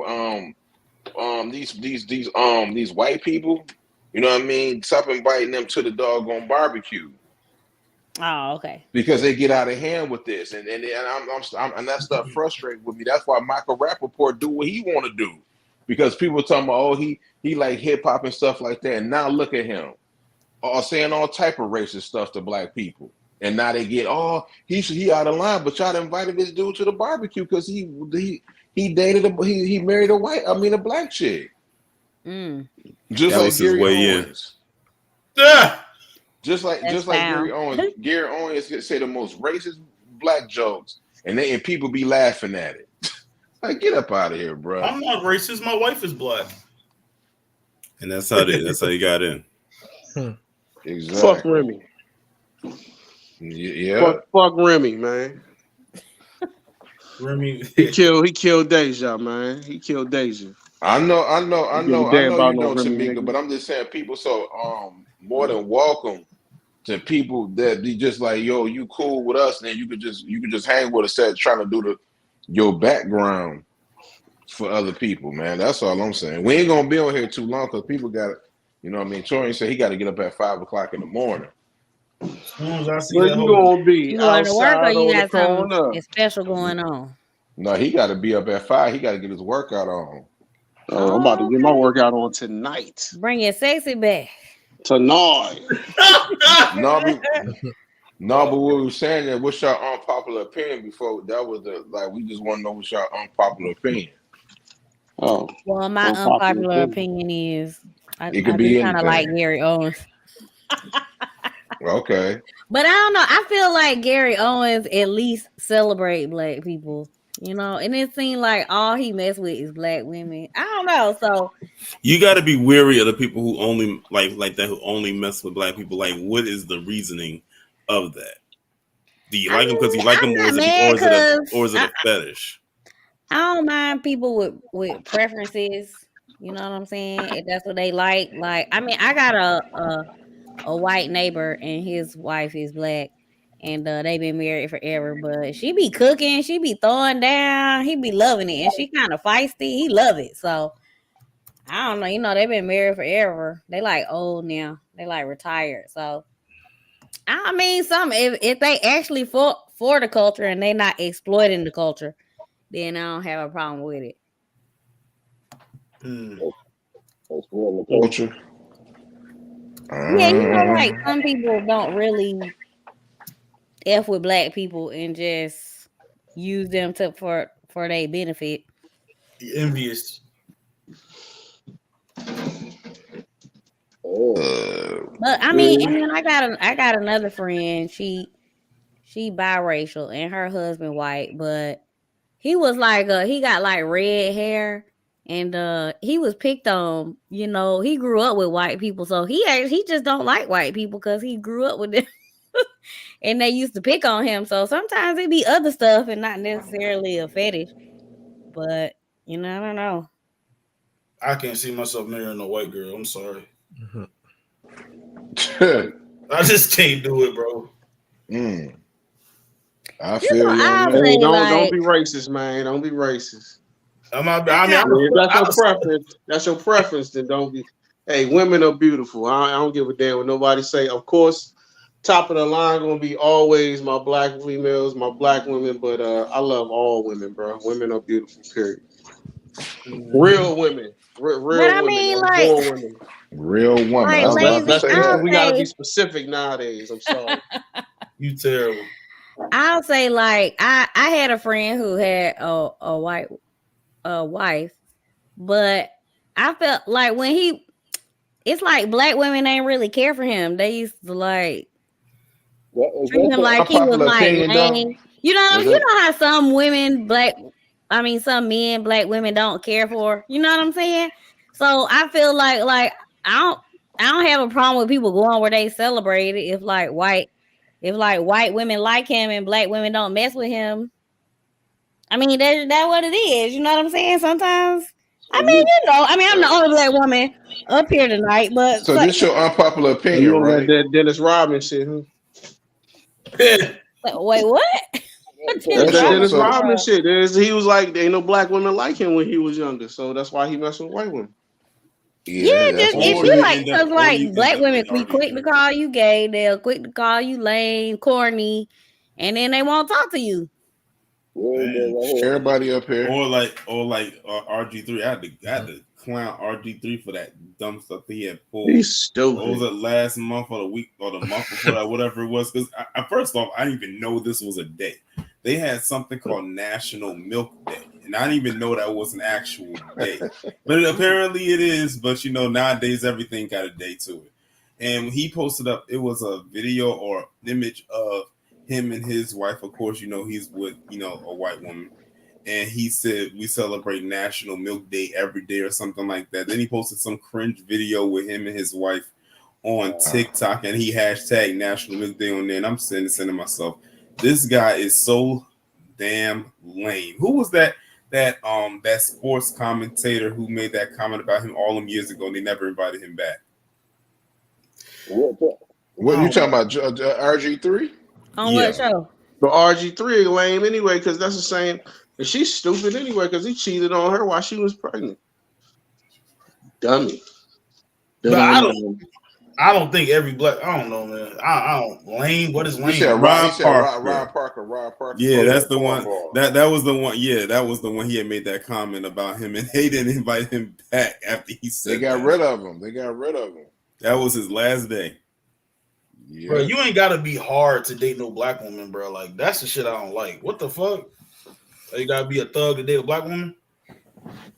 these white people. You know what I mean? Stop inviting them to the doggone barbecue. Oh, okay. Because they get out of hand with this, and that stuff frustrates with me. That's why Michael Rappaport do what he want to do, because people talking about, oh, he like hip hop and stuff like that, and now look at him, saying all type of racist stuff to black people, and now they get, oh, he out of line, but y'all invited this dude to the barbecue because he married a black chick. Just That like was his Gary way Owens. Yeah. Just like Gary Owens. Gary Owens could say the most racist black jokes, and people be laughing at it. Like, get up out of here, bro. I'm not racist. My wife is black. And that's how you got in. Exactly. Fuck Remy. Yeah. Fuck Remy, man. Remy. He killed Deja, man. He killed Deja. I know you know, Remy, Tamika, but I'm just saying, people more than welcome to people that be just like, yo, you cool with us, and then you could just hang with us, trying to do your background for other people, man. That's all I'm saying. We ain't gonna be on here too long because people got, you know what I mean? Torian said he got to get up at 5 o'clock in the morning. As soon as I see Where that you whole- gonna be? You going to work, or you got corner? something special going on? No, he got to be up at 5. He got to get his workout on. Oh, I'm about to get my workout on tonight. Bring your sexy back. Tonight. No, but what we were saying is, what's your unpopular opinion before? That was we just want to know what's your unpopular opinion. Oh, Well, my unpopular opinion is I It could be kind of like Gary Owens. Okay. But I don't know. I feel like Gary Owens at least celebrate black people, you know, and it seemed like all he messed with is black women. I don't know. So You got to be wary of the people who only like that, who only mess with black people. Like, what is the reasoning of that? Do you like him because you like him, or is it a fetish? I don't mind people with preferences. You know what I'm saying? If that's what they like. Like, I mean, I got a white neighbor and his wife is black, and they've been married forever. But she be cooking, she be throwing down, he be loving it, and she kind of feisty. He love it. So I don't know. You know, they've been married forever. They like old now. They like retired. So I mean, if they actually for the culture and they not exploiting the culture, then I don't have a problem with it. That's real. Culture. Yeah, you know, like some people don't really F with black people and just use them for their benefit. Envious. But I mean, and then I got another friend. She biracial and her husband white, but he was like he got like red hair. And he was picked on, you know, he grew up with white people. So he just don't like white people because he grew up with them. And they used to pick on him. So sometimes it be other stuff and not necessarily a fetish. But, you know, I don't know. I can't see myself marrying a white girl. I'm sorry. I just can't do it, bro. I feel you. Don't be racist, man. Don't be racist. If that's your preference, then don't be. Hey, women are beautiful. I don't give a damn what nobody say. Of course, top of the line gonna be always my black females, my black women. But I love all women, bro. Women are beautiful. Period. Real women, real But I women, mean, unborn like, women. Real woman. I like was about to lazy. say I'll that. We gotta be say, specific nowadays. I'm sorry. You terrible. I'll say, like, I had a friend who had a white wife, but I felt like when it's like black women ain't really care for him. They used to like treat him like he was Unpopular like opinion, though. lame. You know, Is you that know how some women, some men, black women don't care for. You know what I'm saying? So I feel like I don't have a problem with people going where they celebrate it if white women like him and black women don't mess with him. I mean, that's what it is. You know what I'm saying? Sometimes. I mean, I'm the only black woman up here tonight, but so? This your unpopular opinion, You on right? that Dennis Rodman shit, huh? wait, what? That's Dennis that So, Dennis so Rodman shit. He was like, there ain't no black women like him when he was younger, so that's why he messed with white women. yeah, that's just what it he Or be you said. like end because up, or like you end black up women in be quick to RG3. call you gay, they'll quick to call you lame, corny, and then they won't talk to you. Man. Everybody up here. Or like RG3. I had to clown RG3 for that dumb stuff that he had pulled. He's stupid. What was it, last month or the week or the month before that, whatever it was? Because first off, I didn't even know this was a day. They had something called National Milk Day, and I didn't even know that was an actual day. But apparently it is. But you know, nowadays everything got a day to it. And when he posted up, it was a video or image of him and his wife. Of course, you know he's with a white woman. And he said we celebrate National Milk Day every day or something like that. Then he posted some cringe video with him and his wife on TikTok, and he hashtag National Milk Day on there. And I'm saying myself, this guy is so damn lame. Who was that sports commentator who made that comment about him all them years ago and they never invited him back? What are you talking about? RG3? On what show? But RG3 lame anyway, because that's the same. And she's stupid anyway, because he cheated on her while she was pregnant. Dummy. But I don't think every black. I don't know, man. I don't lame. What is lame? You said Ron Parker. Yeah, that's the one. That was the one. Yeah, that was the one. He had made that comment about him, and they didn't invite him back after he said. They got rid of him. That was his last day. Yeah. Bro, you ain't gotta be hard to date no black woman, bro. Like that's the shit I don't like. What the fuck? You gotta be a thug to date a black woman?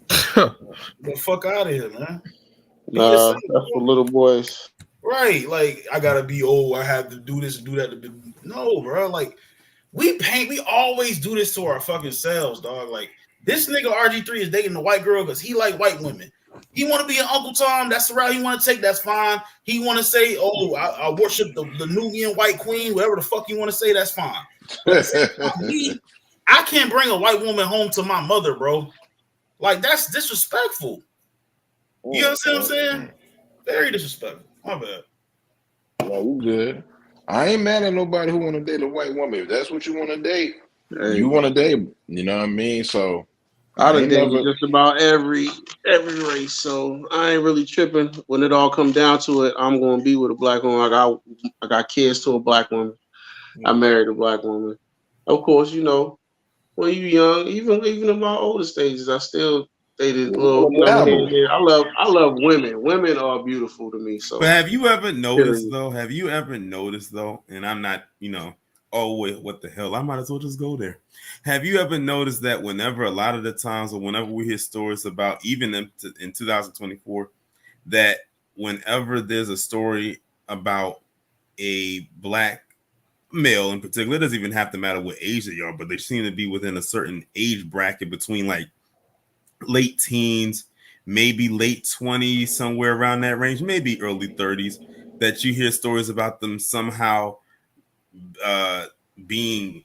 Get the fuck out of here, man. Nah, that's for little boys. Right, like I gotta be I have to do this and do that. No, bro. Like we always do this to our fucking selves, dog. Like this nigga RG3 is dating a white girl because he like white women. He want to be an Uncle Tom. That's the route he want to take. That's fine. He want to say, "Oh, I worship the Nubian white queen." Whatever the fuck you want to say, that's fine. I can't bring a white woman home to my mother, bro. Like that's disrespectful. You understand what I'm saying? Very disrespectful. My bad. No, we good. I ain't mad at nobody who want to date a white woman. If that's what you want to date, you want to date. You know what I mean? So I done dated just about every race, so I ain't really tripping. When it all come down to it, I'm gonna be with a black woman. I got kids to a black woman. I married a black woman. Of course, you know, when you young, even in my older stages, I still dated little. I love women. Women are beautiful to me. So, but have you ever noticed though? And I'm not, oh wait, what the hell? I might as well just go there. Have you ever noticed that whenever a lot of the times or whenever we hear stories about, even in 2024, that whenever there's a story about a black male in particular, it doesn't even have to matter what age they are, but they seem to be within a certain age bracket between like late teens, maybe late 20s, somewhere around that range, maybe early 30s, that you hear stories about them somehow being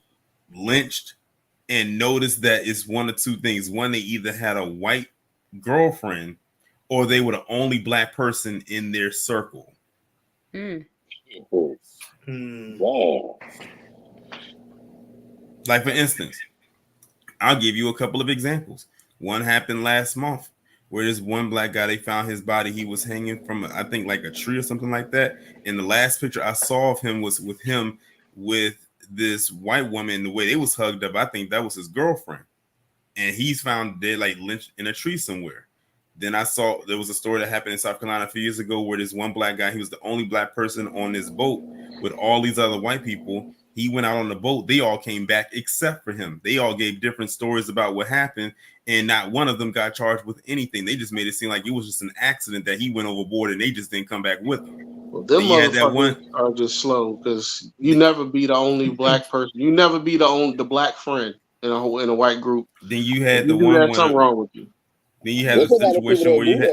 lynched, and notice that it's one of two things. One, they either had a white girlfriend or they were the only black person in their circle. Wow. Like, for instance, I'll give you a couple of examples. One happened last month where this one black guy, they found his body. He was hanging from, I think, like a tree or something like that. And the last picture I saw of him was with him with this white woman. The way they was hugged up, I think that was his girlfriend. And he's found dead, like lynched in a tree somewhere. Then I saw there was a story that happened in South Carolina a few years ago where this one black guy, he was the only black person on this boat with all these other white people. He went out on the boat. They all came back except for him. They all gave different stories about what happened, and not one of them got charged with anything. They just made it seem like it was just an accident that he went overboard and they just didn't come back with him. Well, them motherfuckers are just slow because you never be the only black person. You never be the black friend in a white group. Then you had you the one something wrong with you. Then you had the situation where you had.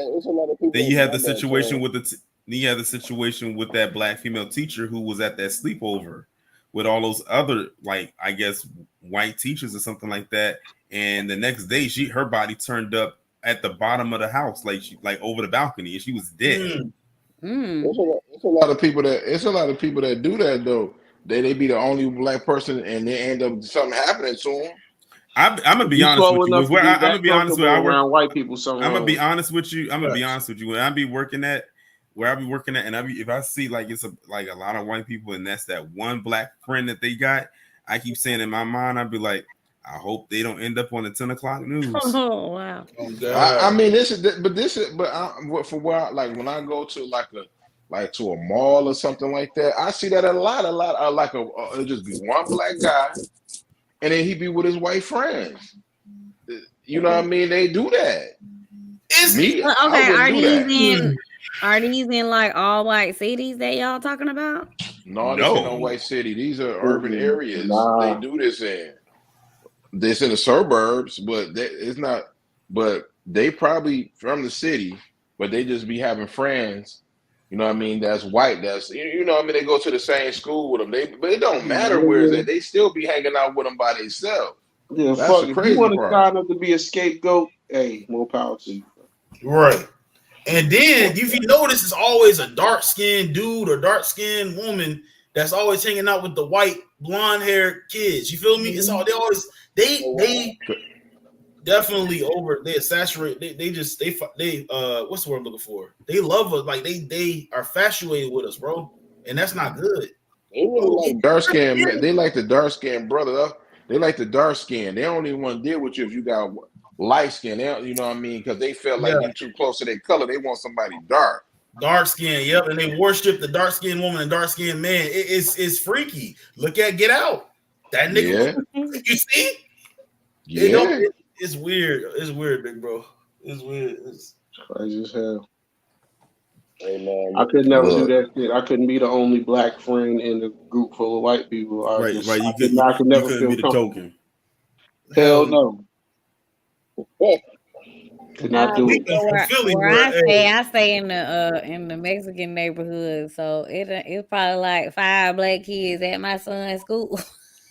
Then you had the situation with then you had the situation with that black female teacher who was at that sleepover with all those other, like, I guess, white teachers or something like that. And the next day, her body turned up at the bottom of the house, like over the balcony, and she was dead. It's a lot of people that do that though. They be the only black person, and they end up something happening to them. I'm gonna be honest with you. I'm gonna be honest with you. Around white people, I'm gonna be honest with you. I'm gonna be honest with you. When I be working at where I be working at, and if I see like it's a lot of white people, and that's that one black friend that they got, I keep saying in my mind, I'd be like, I hope they don't end up on the 10 o'clock news. Oh wow! I mean, for where like when I go to to a mall or something like that, I see that a lot. It'll just be one black guy, and then he be with his white friends. You know what I mean? They do that. Are these in like all white cities that y'all talking about? No, this ain't no white city. These are urban areas. They do this in. This in the suburbs, but it's not. But they probably from the city, but they just be having friends. You know what I mean? That's white. That's you know what I mean. They go to the same school with them. But it don't matter where it's at. They still be hanging out with them by themselves. Yeah, that's fuck. the If crazy you want to part. sign up to be a scapegoat, hey, more power to you. Right. And then if you notice, it's always a dark-skinned dude or dark-skinned woman that's always hanging out with the white blonde-haired kids. You feel me? It's all they definitely they saturate. They what's the word I'm looking for? They love us like they are infatuated with us, bro, and that's not good. They really like dark skin, man. They like the dark skin brother. They like the dark skin. They don't even want to deal with you if you got light skin. They don't, you know what I mean? Because they feel like you're too close to their color. They want somebody dark. Dark skin, yep, and they worship the dark skinned woman and dark skinned man. It's freaky. Look at Get Out. That nigga, you see? Yeah, it's weird. It's weird, big bro. It's weird. It's crazy as hell. Hey, man, I could never do that shit. I couldn't be the only black friend in a group full of white people. I could never feel be the token. Hell no. Could not do it. I stay in the Mexican neighborhood, so it's probably like 5 black kids at my son's school.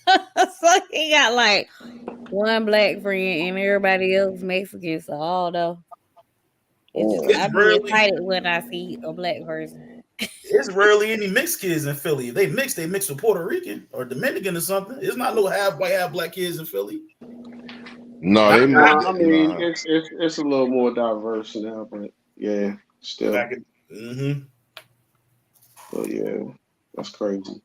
So he got like one black friend and everybody else Mexican. So although I'm excited when I see a black person. It's rarely any mixed kids in Philly. If they mix with Puerto Rican or Dominican or something. It's not no half white, half black kids in Philly. No, I mean it's a little more diverse now, but yeah, still. But yeah, that's crazy.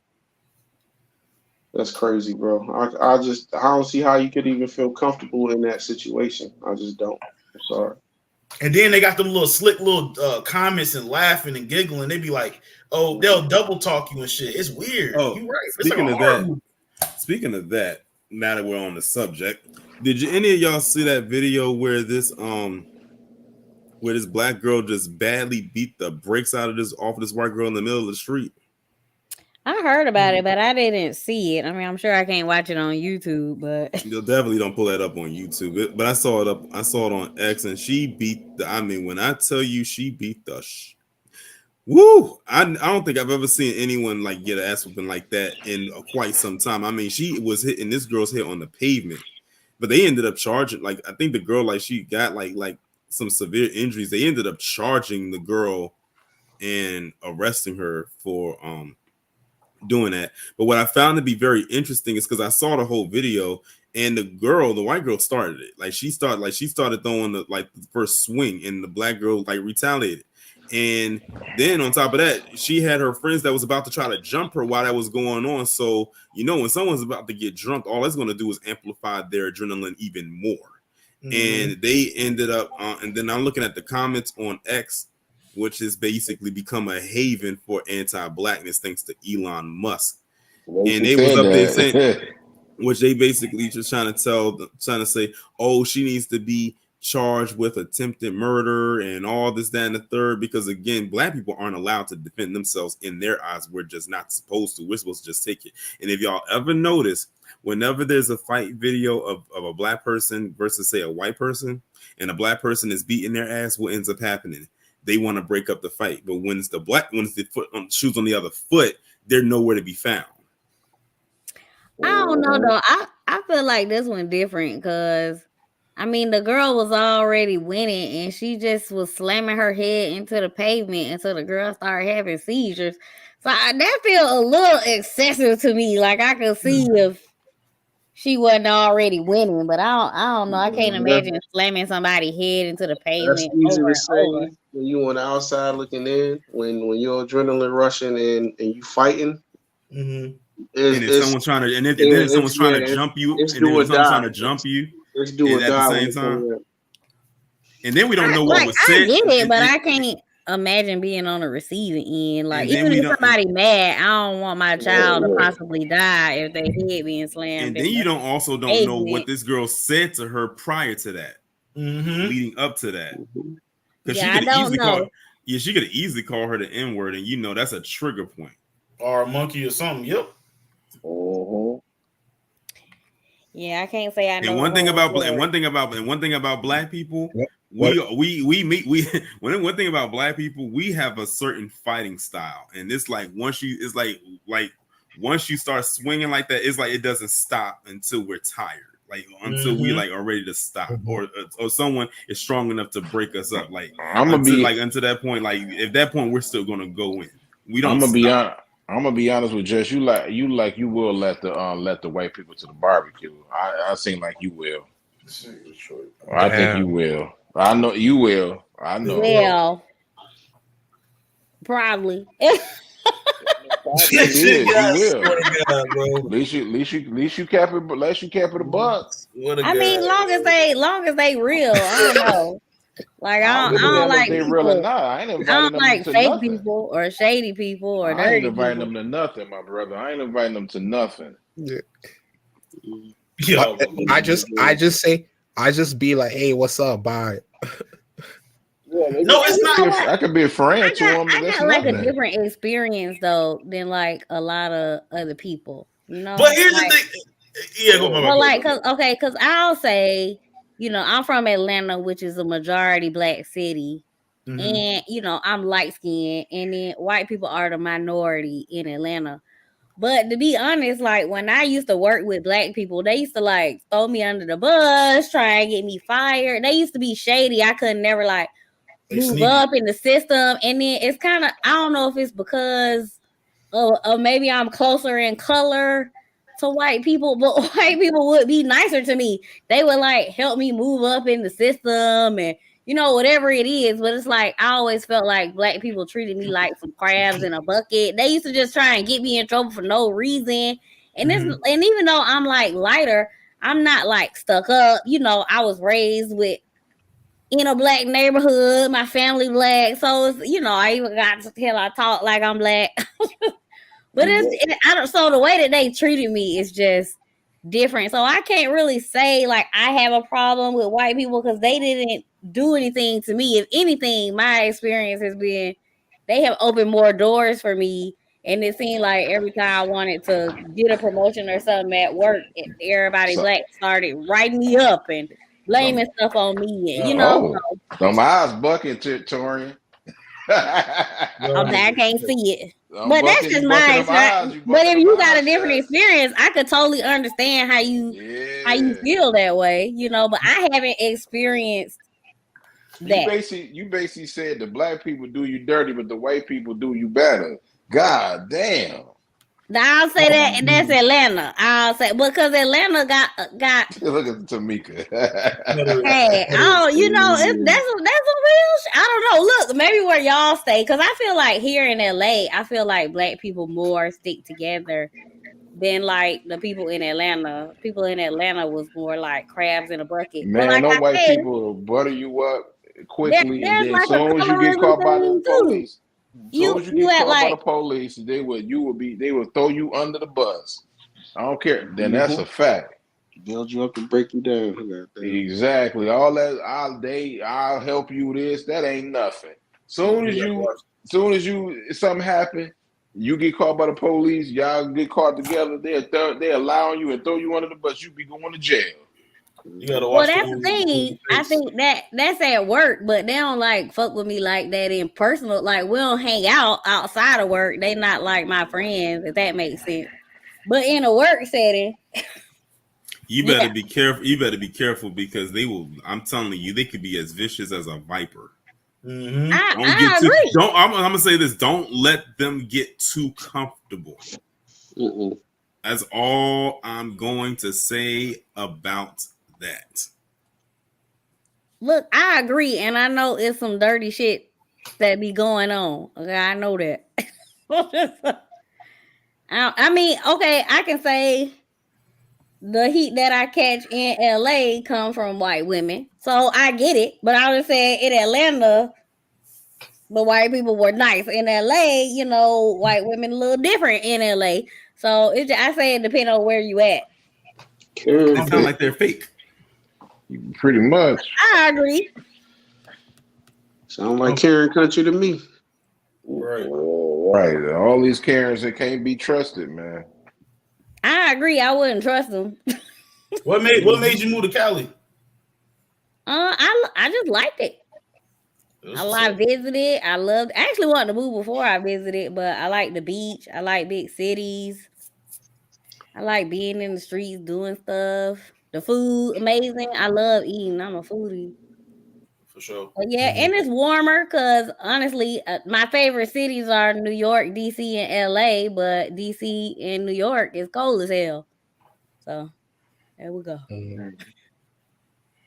That's crazy, bro. I don't see how you could even feel comfortable in that situation. I just don't. I'm sorry. And then they got them little slick comments and laughing and giggling. They be like, "Oh, they'll double talk you and shit." It's weird. Oh, you right. Speaking of that, now that we're on the subject, did any of y'all see that video where this black girl just badly beat the brakes out of this white girl in the middle of the street? I heard about it, but I didn't see it. I mean, I'm sure I can't watch it on YouTube, but you'll definitely don't pull that up on YouTube. But I saw it on X, and she beat when I tell you she beat the woo! I don't think I've ever seen anyone like get an ass whooping like that in quite some time. I mean, she was hitting this girl's head on the pavement, but they ended up charging. Like, I think the girl, like, she got like some severe injuries. They ended up charging the girl and arresting her for doing that. But what I found to be very interesting is because I saw the whole video, and the white girl started it. Like she started throwing the first swing, and the black girl like retaliated. And then on top of that, she had her friends that was about to try to jump her while that was going on. So, when someone's about to get drunk, all that's going to do is amplify their adrenaline even more. Mm-hmm. And they ended up, and then I'm looking at the comments on X, which has basically become a haven for anti-blackness thanks to Elon Musk. And they was up there saying, which they basically just trying to say, oh, she needs to be charged with attempted murder and all this, that, and the third, because again, black people aren't allowed to defend themselves in their eyes. We're just not supposed to. We're supposed to just take it. And if y'all ever notice, whenever there's a fight video of a black person versus say a white person, and a black person is beating their ass, what ends up happening? They want to break up the fight. But when it's the foot on shoes on the other foot, they're nowhere to be found. I don't know though. I feel like this one different because I mean the girl was already winning and she just was slamming her head into the pavement until the girl started having seizures. So that feel a little excessive to me. Like I could see if she wasn't already winning, but I don't know. I can't imagine slamming somebody's head into the pavement. That's easy to say when you on the outside looking in, when you're adrenaline rushing and you fighting. Mm-hmm. And if someone's trying to, then someone's trying to jump you, and then someone's trying to jump you, let's do it at the same time. And then we don't know what was said. I get it, but I can't imagine being on the receiving end. Like even if somebody mad, I don't want my child to possibly die if they head being slammed. And then you don't know what this girl said to her prior to that, leading up to that. Because she could easily call her the N-word, and that's a trigger point. Or a monkey or something. Yep. Yeah, I can't say I know. And one thing about black people, one thing about black people, we have a certain fighting style, and it's like once you start swinging like that, it's like it doesn't stop until we're tired, like until we are ready to stop, or someone is strong enough to break us up. Like until that point, like at that point, we're still gonna go in. We don't. I'm gonna be honest with Jess. You will let the white people to the barbecue. I seem like you will. I think you will. I know you will. I know. Well, probably. You will. At least you cap it. Unless you cap it a buck. I mean, long as they real. I don't know. Like I don't like they real or not. I don't like fake people or shady people or dirty. I ain't inviting them to nothing, my brother. I ain't inviting them to nothing. Yeah. I just be like, hey, what's up? Bye. No, it's not. I could be a friend to them. I got like a different experience though than like a lot of other people. But here's the thing. Yeah, go on. Well, like, cause I'll say. I'm from Atlanta, which is a majority black city. And, I'm light skinned and then white people are the minority in Atlanta. But to be honest, like when I used to work with black people, they used to like throw me under the bus, try and get me fired. They used to be shady. I could never like move up in the system. And then it's kind of, I don't know if it's because of maybe I'm closer in color to white people, but white people would be nicer to me. They would like help me move up in the system and whatever it is. But it's like I always felt like black people treated me like some crabs in a bucket. They used to just try and get me in trouble for no reason. And and even though I'm like lighter, I'm not like stuck up. I was raised in a black neighborhood, my family black. So it's, I even got to tell I talk like I'm black. But so the way that they treated me is just different. So I can't really say like I have a problem with white people because they didn't do anything to me. If anything, my experience has been they have opened more doors for me. And it seemed like every time I wanted to get a promotion or something at work, everybody black started writing me up and blaming stuff on me. And, my eyes bucking, Torian. I can't see it. But that's just my experience. But if you got a different experience, I could totally understand how you feel that way, but I haven't experienced that. You basically said the black people do you dirty, but the white people do you better. God damn. I'll say that, and that's Atlanta. I'll say because Atlanta got. Look at Tamika. Hey, oh, you know, that's some real. I don't know. Look, maybe where y'all stay, because I feel like here in LA, I feel like black people more stick together than like the people in Atlanta. People in Atlanta was more like crabs in a bucket. But Man, like no I white said, people will butter you up quickly, and there's then like as a soon as you get colorism caught by the thing too. police, soon as you You get act caught by like the police, they will throw you under the bus. I don't care. Then that's a fact. Build you up and break you down. Goddamn. Exactly. All that I'll help you this. That ain't nothing. Soon as something happen, you get caught by the police, y'all get caught together, they allowing you and throw you under the bus, you be going to jail. You gotta well, watch that's the thing. I think that's at work, but they don't like fuck with me like that in personal. Like we don't hang out outside of work. They not like my friends, if that makes sense. But in a work setting, You better be careful. You better be careful because they will. I'm telling you, they could be as vicious as a viper. Mm-hmm. I agree. I'm gonna say this. Don't let them get too comfortable. That's all I'm going to say about that. Look, I agree, and I know it's some dirty shit that be going on. Okay, I know that. I mean, okay, I can say the heat that I catch in LA come from white women, so I get it. But I was saying in Atlanta, the white people were nice. In LA, you know, white women a little different in LA. So I say it depends on where you at. They sound like they're fake. Pretty much. I agree. Sound like Karen country to me. Right. Right. All these Karens that can't be trusted, man. I agree. I wouldn't trust them. What made you move to Cali? I just liked it. I visited. I actually wanted to move before I visited, but I like the beach. I like big cities. I like being in the streets doing stuff. The food, amazing. I love eating. I'm a foodie. For sure. But yeah, and it's warmer because honestly, my favorite cities are New York, DC, and LA. But DC and New York is cold as hell. So there we go.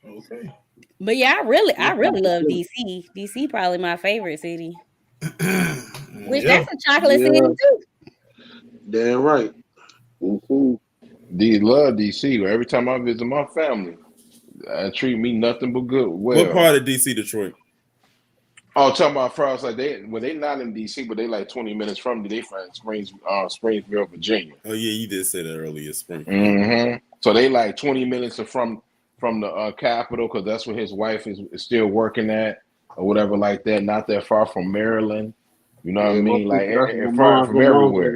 Okay. But yeah, I really love DC. DC probably my favorite city. Which that's a chocolate city too. Damn right. Love DC. Every time I visit my family, they treat me nothing but good. Well, What part of DC, Detroit? Oh, talking about France, like they not in DC, but they like 20 minutes from they from Springfield, Virginia. Oh yeah, you did say that earlier, Springfield. Mm-hmm. So they like 20 minutes from the capital because that's where his wife is still working at or whatever like that. Not that far from Maryland. You know what I mean? Like far from everywhere.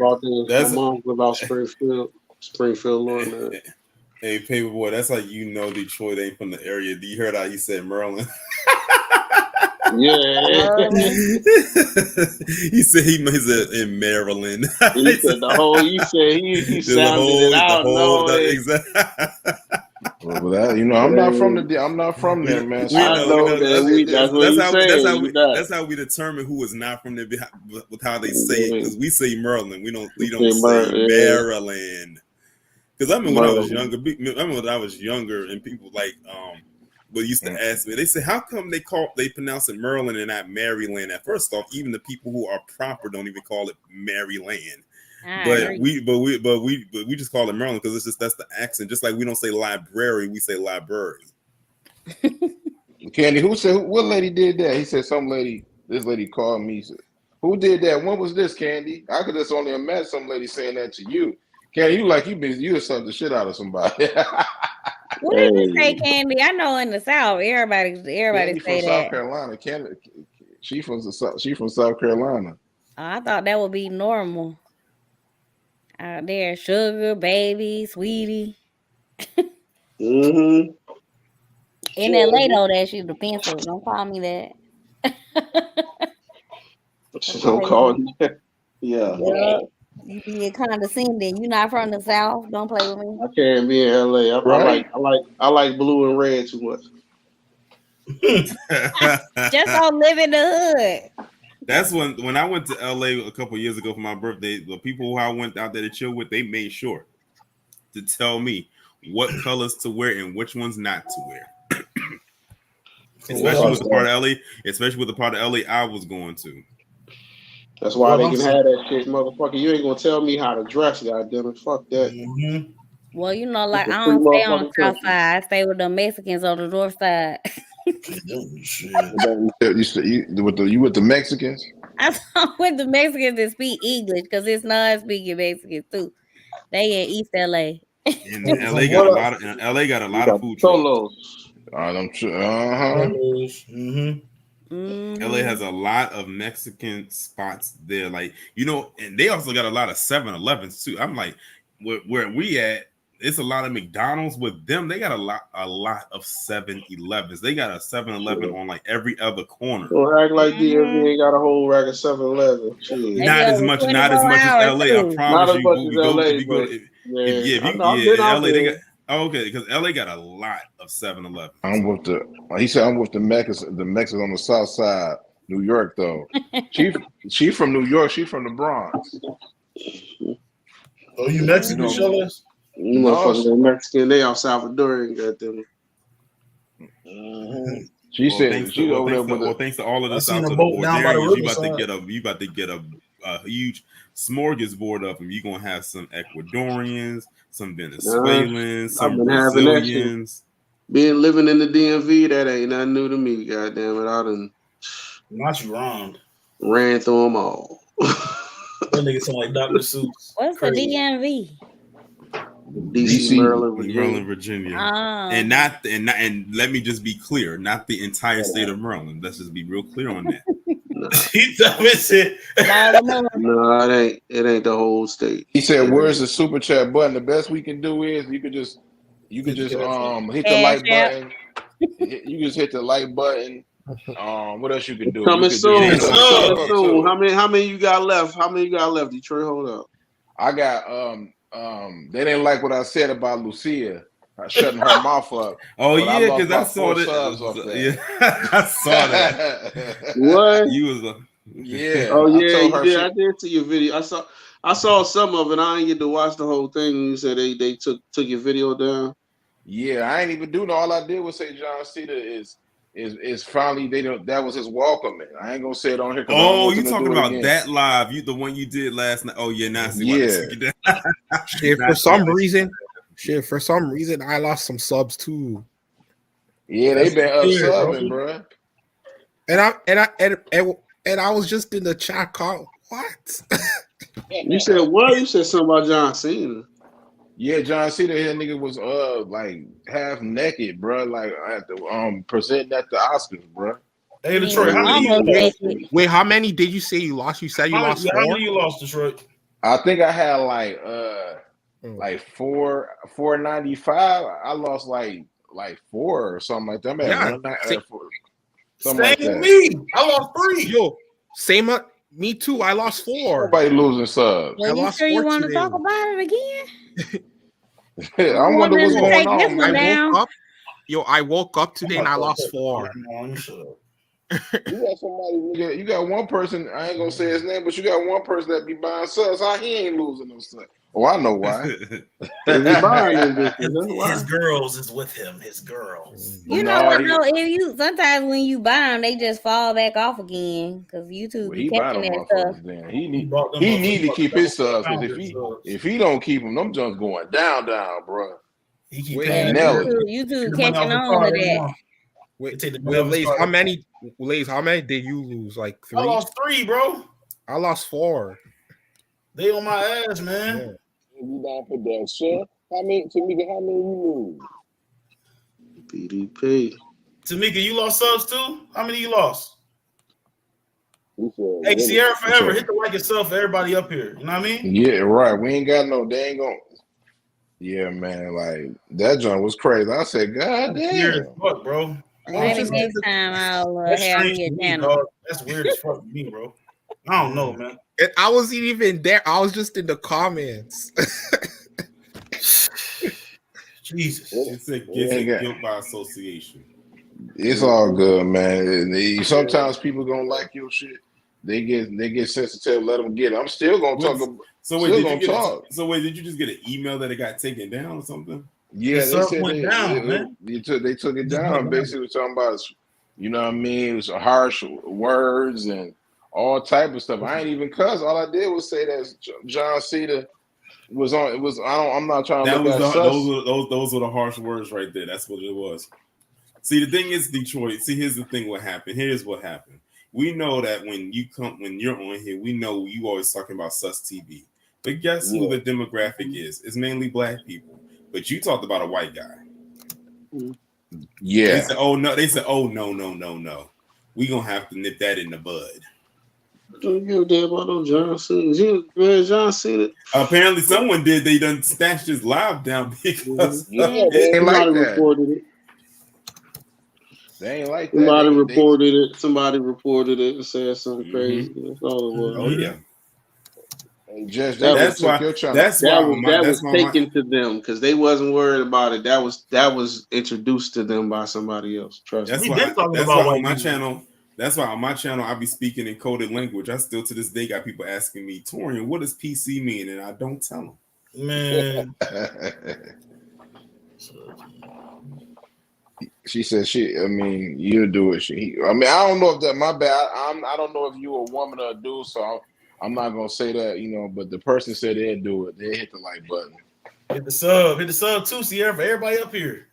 That's my mom's about Springfield, Lord. Hey, Paperboy, that's how you know Detroit ain't from the area. Do you heard how he said Maryland? Yeah. He said he's in Maryland. He said the whole. He said he sounded it out. Exactly. Well, that, I'm not from there, man. So That's how we determine who is not from there with how they say it. Because we say Maryland, we don't say Maryland. Because I remember when I was younger, and people used to ask me. They say, "How come they pronounce it Maryland and not Maryland?" And first off, even the people who are proper don't even call it Maryland. But we just call it Maryland because that's the accent. Just like we don't say library, we say library. Candy, what lady did that? He said this lady called me. Said, who did that? When was this, Candy? I could just only imagine some lady saying that to you. Candy, you sucked the shit out of somebody. What did you say, Candy? I know in the South, everybody Candy say from that. South Carolina. Candy, she from South Carolina. I thought that would be normal. Out there, sugar, baby, sweetie. Mm-hmm. In LA, though, that shit's offensive. Don't call me that. Don't call me that. Yeah. You being condescending. You're not from the South. Don't play with me. I can't be in LA. I like blue and red too much. Just don't live in the hood. That's when I went to LA a couple years ago for my birthday. The people who I went out there to chill with, they made sure to tell me what colors to wear and which ones not to wear. Especially with the part of LA, especially with the part of LA I was going to. That's why they can have that shit, motherfucker. You ain't gonna tell me how to dress, goddammit. Fuck that. Mm-hmm. Well, you know, like It's a I don't free stay on the motherfucking south side. I stay with the Mexicans on the north side. You with the Mexicans? I'm with the Mexicans that speak English because it's non-speaking Mexicans too. They in East LA. And LA got a lot of food trucks. Solos. LA has a lot of Mexican spots there, like and they also got a lot of 7-Elevens too. I'm like, where we at? It's a lot of McDonald's. With them, they got a lot of 7-Elevens. They got a 7-Eleven on like every other corner. Don't act like DMV ain't got a whole rack of 7-Eleven. Not as much as LA. I promise you. LA, they got. Oh, okay, because LA got a lot of 7-Eleven. He said I'm with the Mexicans on the south side. New York though. she from New York. She from the Bronx. Oh, you Mexican, Shellas? You motherfuckers Mexican. They all Salvadorian, goddamn. She said she over there with thanks to all of the South to the Bordarians, you about to get a huge smorgasbord of them. You're gonna have some Ecuadorians, some Venezuelans, some Brazilians. Being living in the DMV, that ain't nothing new to me. Goddamn it, I done. Not you wrong. Ran through them all. That nigga sound like Dr. Seuss. What's the DMV? DC, Maryland, Virginia, and let me just be clear, not the entire state of Maryland. Let's just be real clear on that. No, it ain't the whole state. He said, "Where's the super chat button?" The best we can do is you could just hit the like button. You just hit the like button. What else you can do? Coming soon. How many you got left? Detroit, hold up. I got they didn't like what I said about Lucia shutting her mouth up. Oh yeah, because I saw that. Yeah, I saw that. What? You was yeah. Oh yeah, I did see your video. I saw some of it. I didn't get to watch the whole thing. You said they took your video down. Yeah, I ain't even do no. All I did was say John Cena is finally that was his welcoming. I ain't gonna say it on here. Oh, you talking about that live? The one you did last night? Oh yeah, now I see why they took it down. For some reason, I lost some subs too. Yeah, they been up-subbing, bro. And I was just in the chat call. What? You said what? You said something about John Cena. Yeah, John Cena, that nigga was like half naked, bro. Like at the presenting at the Oscars, bro. Hey, Detroit, wait, how many did you say you lost? You said you lost 4? How many you lost, Detroit? I think I had like 495. I lost like 4 or something like that. Same like that. Me. I lost 3. Yo, same. Me too. I lost 4. Nobody losing subs. Well, you sure you want to talk about it again? I wonder what's going on. I woke up today and I lost 4. You got one person, I ain't gonna say his name, but you got one person that be buying subs. How he ain't losing no subs? Oh, I know why. His girls is with him. His girls. You know what? No, sometimes when you buy them, they just fall back off again because YouTube be catching that stuff. He need to keep his subs because if he don't keep them, them jumps going down, bro. YouTube catching on to that. Wait, Lays, how many did you lose? Like 3? I lost 3, bro. I lost 4. They on my ass, man. Yeah. You down for that shit? How many you lose? BDP. Tamika, you lost subs too? How many you lost? Hey, Sierra Forever, hit the like and sub for everybody up here. You know what I mean? Yeah, right. We ain't got no. They ain't gonna. Yeah, man. Like that joint was crazy. I said, God damn, fuck, bro. Maybe next time I'll have me a channel. That's weird as fuck to me, bro. I don't know, man. And I wasn't even there. I was just in the comments. Jesus. It's a guilt by association. It's all good, man. Sometimes people gonna like your shit. they get sensitive. Let them get it. I'm still gonna talk. So wait, did you just get an email that it got taken down or something? Yeah, The they sub said went down, man. they took it Just down. went down. Basically, was talking about, you know what I mean? It was harsh words and all type of stuff. I ain't even cuss. All I did was say that John Cena was on. It was. I'm not trying to That look was at those were the harsh words right there. That's what it was. See, the thing is, Detroit. See, here's the thing. What happened? Here's what happened. We know that when you're on here, we know you always talking about Sus TV. But guess who the demographic is? It's mainly black people. But you talked about a white guy. Yeah. They said, oh no. They said, oh no. We gonna have to nip that in the bud. Don't give a damn about no John Cena. John Cena. Apparently, someone did. They done snatched his live down because Yeah, they ain't like that. Reported it. They ain't like that. Somebody reported it and said something crazy. That's all it was. Oh yeah. Just that was taken to them because they wasn't worried about it. That was introduced to them by somebody else. Trust me. That's why on my channel. That's why on my channel I be speaking in coded language. I still to this day got people asking me, Torian, what does PC mean? And I don't tell them. Man. She said I mean, you do it. I mean, I don't know if that my bad. I don't know if you a woman or a dude, so I'm not gonna say that, you know, but the person said they'd do it. They hit the like button. Hit the sub too, Sierra, for everybody up here.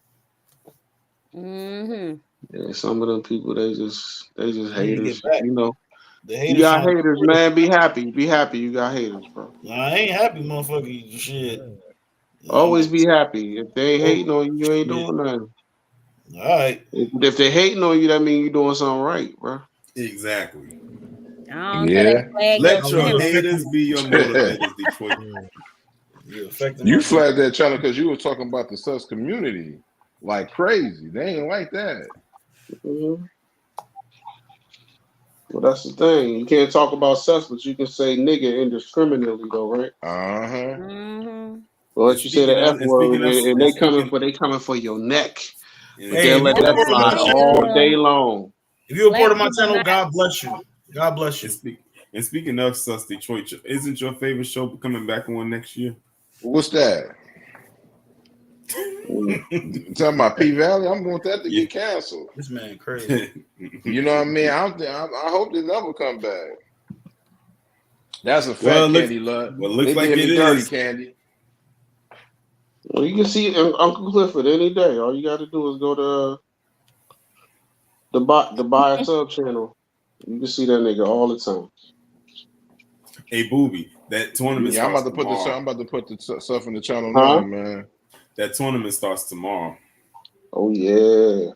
Mm-hmm. Yeah, some of them people they just haters. You know. The You got haters, man. Be happy. Be happy you got haters, bro. Nah, I ain't happy, motherfucker. Shit. Always be happy. If they ain't hating on you, you ain't doing nothing. All right. If they hating on you, that means you doing something right, bro. Exactly. Yeah. Let your haters be your motivators, Detroit. You flagged that channel because you were talking about the sus community like crazy. They ain't like that. Mm-hmm. Well, that's the thing. You can't talk about sus, but you can say nigga indiscriminately, though, right? Mm-hmm. Well, let you say the F word, and they coming for your neck. They'll let that fly all day long. If you're a part of my channel, God bless you. God bless you. And speaking of sus, Detroit, isn't your favorite show coming back on next year? What's that? Talking about P Valley, I'm going that to get canceled. This man crazy. You know what I mean? I hope they never come back. That's a fact, Candy Love. Well, looks they like did it me dirty, is. Candy. Well, you can see Uncle Clifford any day. All you got to do is go to the buy a sub channel. You can see that nigga all the time. Hey, Booby, that tournament. Yeah, I'm about to put the stuff in the channel now, man. That tournament starts tomorrow. Oh yeah,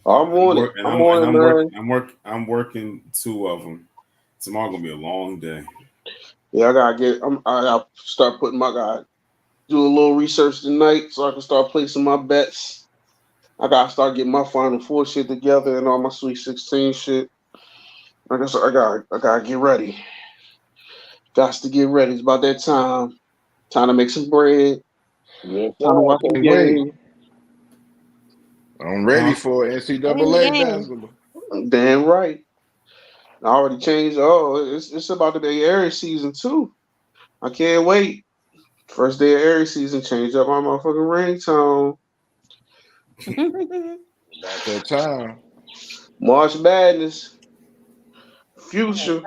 I'm working 2 of them. Tomorrow gonna be a long day. Yeah, I gotta start putting do a little research tonight so I can start placing my bets. I gotta start getting my Final Four shit together and all my Sweet 16 shit. I gotta get ready. Got to get ready. It's about that time. Time to make some bread. Yes, Time to watch the game. I'm ready for NCAA basketball. Damn right. I already changed. Oh, it's about to be Aries season too. I can't wait. First day of Aries season, change up my motherfucking ringtone. About that time. March Madness. Future.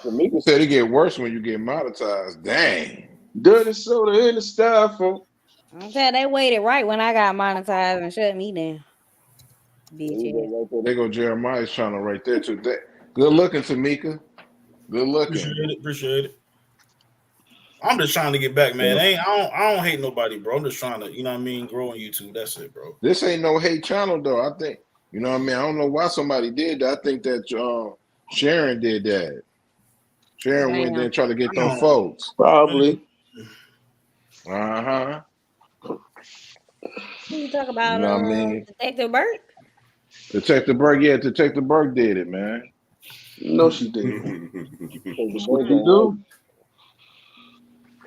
Tamika said it get worse when you get monetized. Dang. Dirty soda in the styrofoam. Okay, they waited right when I got monetized and shut me down. Bitch. There go Jeremiah's channel right there too. Good looking, Tamika. Good looking. Appreciate it. I'm just trying to get back, man. I don't hate nobody, bro. I'm just trying to, you know what I mean, grow on YouTube. That's it, bro. This ain't no hate channel though. I think, you know what I mean. I don't know why somebody did that. I think that Sharon did that. Sharon went there and tried to get them folks. Probably. Uh-huh. Who you talk about? You know what I mean? Detective Burke? Detective Burke, yeah, Detective Burke did it, man. No, she didn't. What you do?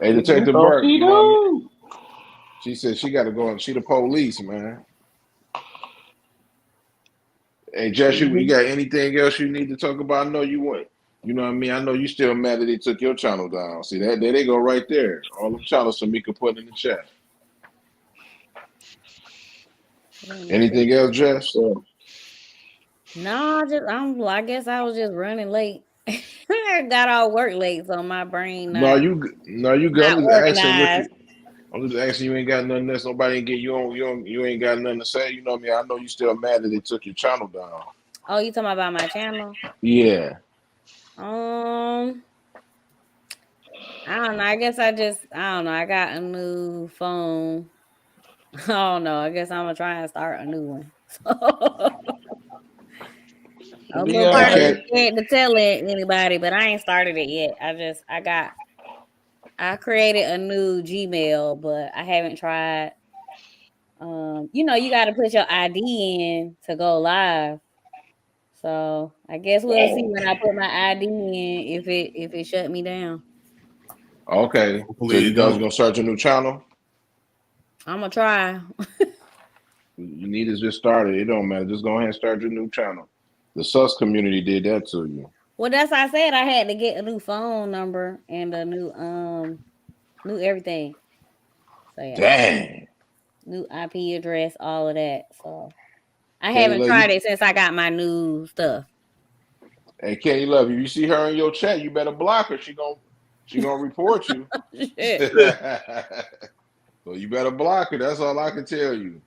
Hey, Detective Burke, you know, she said she got to go and she the police, man. Hey, Hey, Jess, you got anything else you need to talk about? I know you want. You know what I mean? I know you still mad that they took your channel down. See that? There they go right there. All them channels Samika put in the chat. Anything else, Jess? No, I guess I was just running late. I got all work late, so my brain No, you good. not organized. I'm just asking you ain't got nothing else. Nobody ain't get you on. You ain't got nothing to say. You know what I mean? I know you still mad that they took your channel down. Oh, you talking about my channel? Yeah. I don't know. I guess I don't know. I got a new phone. I don't know. I guess I'm gonna try and start a new one. I'm a little scared to tell anybody, but I ain't started it yet. I created a new Gmail, but I haven't tried. You know, you got to put your ID in to go live. So I guess we'll see when I put my ID in if it shut me down. Okay. So you guys gonna start your new channel? I'm gonna try. You need to just start it. It don't matter. Just go ahead and start your new channel. The sus community did that to you. Well, that's why I said I had to get a new phone number and a new everything. So yeah. Dang. New IP address, all of that. So I haven't tried it since I got my new stuff. Hey, Kenny Love, if you see her in your chat, you better block her. She gonna report you. So you better block her. That's all I can tell you.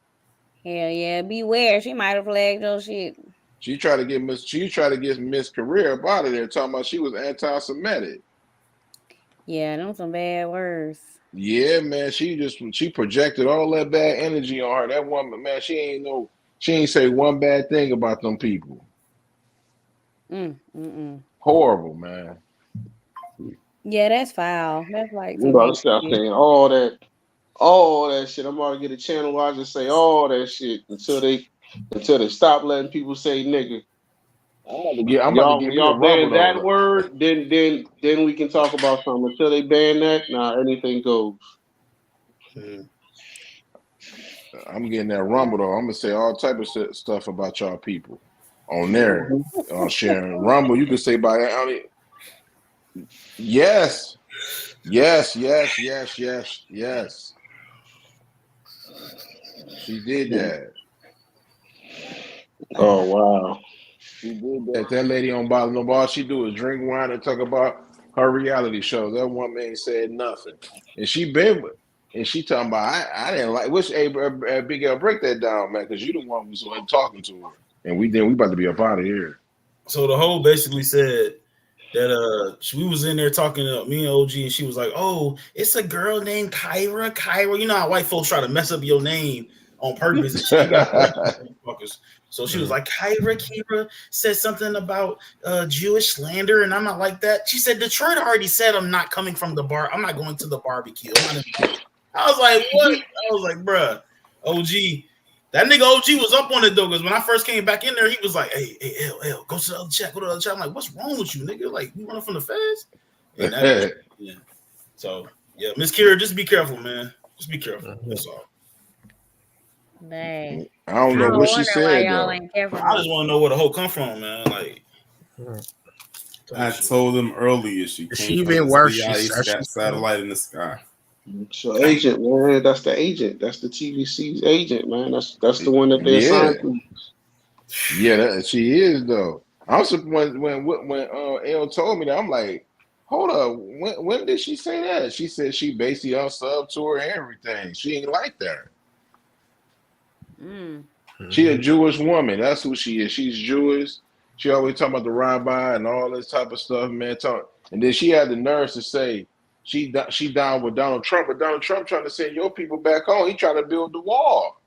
Hell yeah, beware. She might have flagged your shit. She tried to get Miss Career up out of there, talking about she was anti-Semitic. Yeah, them some bad words. Yeah, man. She projected all that bad energy on her. That woman, man, she ain't say one bad thing about them people. Horrible, man. Yeah, that's foul. That's like I'm about to stop saying all that shit. I'm about to get a channel where I just say all that shit until they stop letting people say nigga. I'm about to give y'all ban that word, then we can talk about something. Until they ban that, anything goes. I'm getting that rumble though. I'm gonna say all type of stuff about y'all people on there. Sharing rumble, you can say by that. Yes. She did that. Oh wow. She did that. That lady on Bottom No Ball, she do is drink wine and talk about her reality show. That woman ain't said nothing. And she talking about I didn't like Big L, break that down, man, because you the one who's talking to her. And we about to be up out of here. So the whole basically said that we was in there talking to me and OG, and she was like, "Oh, it's a girl named Kyra. You know how white folks try to mess up your name on purpose." So she was like, Kyra said something about Jewish slander, and I'm not like that. She said, Detroit already said I'm not coming from the bar. I'm not going to the barbecue. I was like, what? I was like, bruh, OG. That nigga OG was up on it though, because when I first came back in there, he was like, hey, L, go to the other chat, go to the other chat. I'm like, what's wrong with you, nigga? Like, you running from the feds? And yeah. So, yeah, Miss Kira, just be careful, man. Just be careful. That's all. Dang. I don't know what she said, though. I just want to know where the hoe come from, man. Like, I told him earlier she came even worse. She got satellite in the sky. So agent, man, that's the agent. That's the TVC's agent, man. That's the one that they assigned to. Yeah, she is though. I was when L told me that, I'm like, hold up, when did she say that? She said she basically unsubbed to her and everything. She ain't like that. She a Jewish woman. That's who she is. She's Jewish. She always talking about the rabbi and all this type of stuff, man. And then she had the nerve to say she down with Donald Trump, but Donald Trump trying to send your people back home. He trying to build the wall.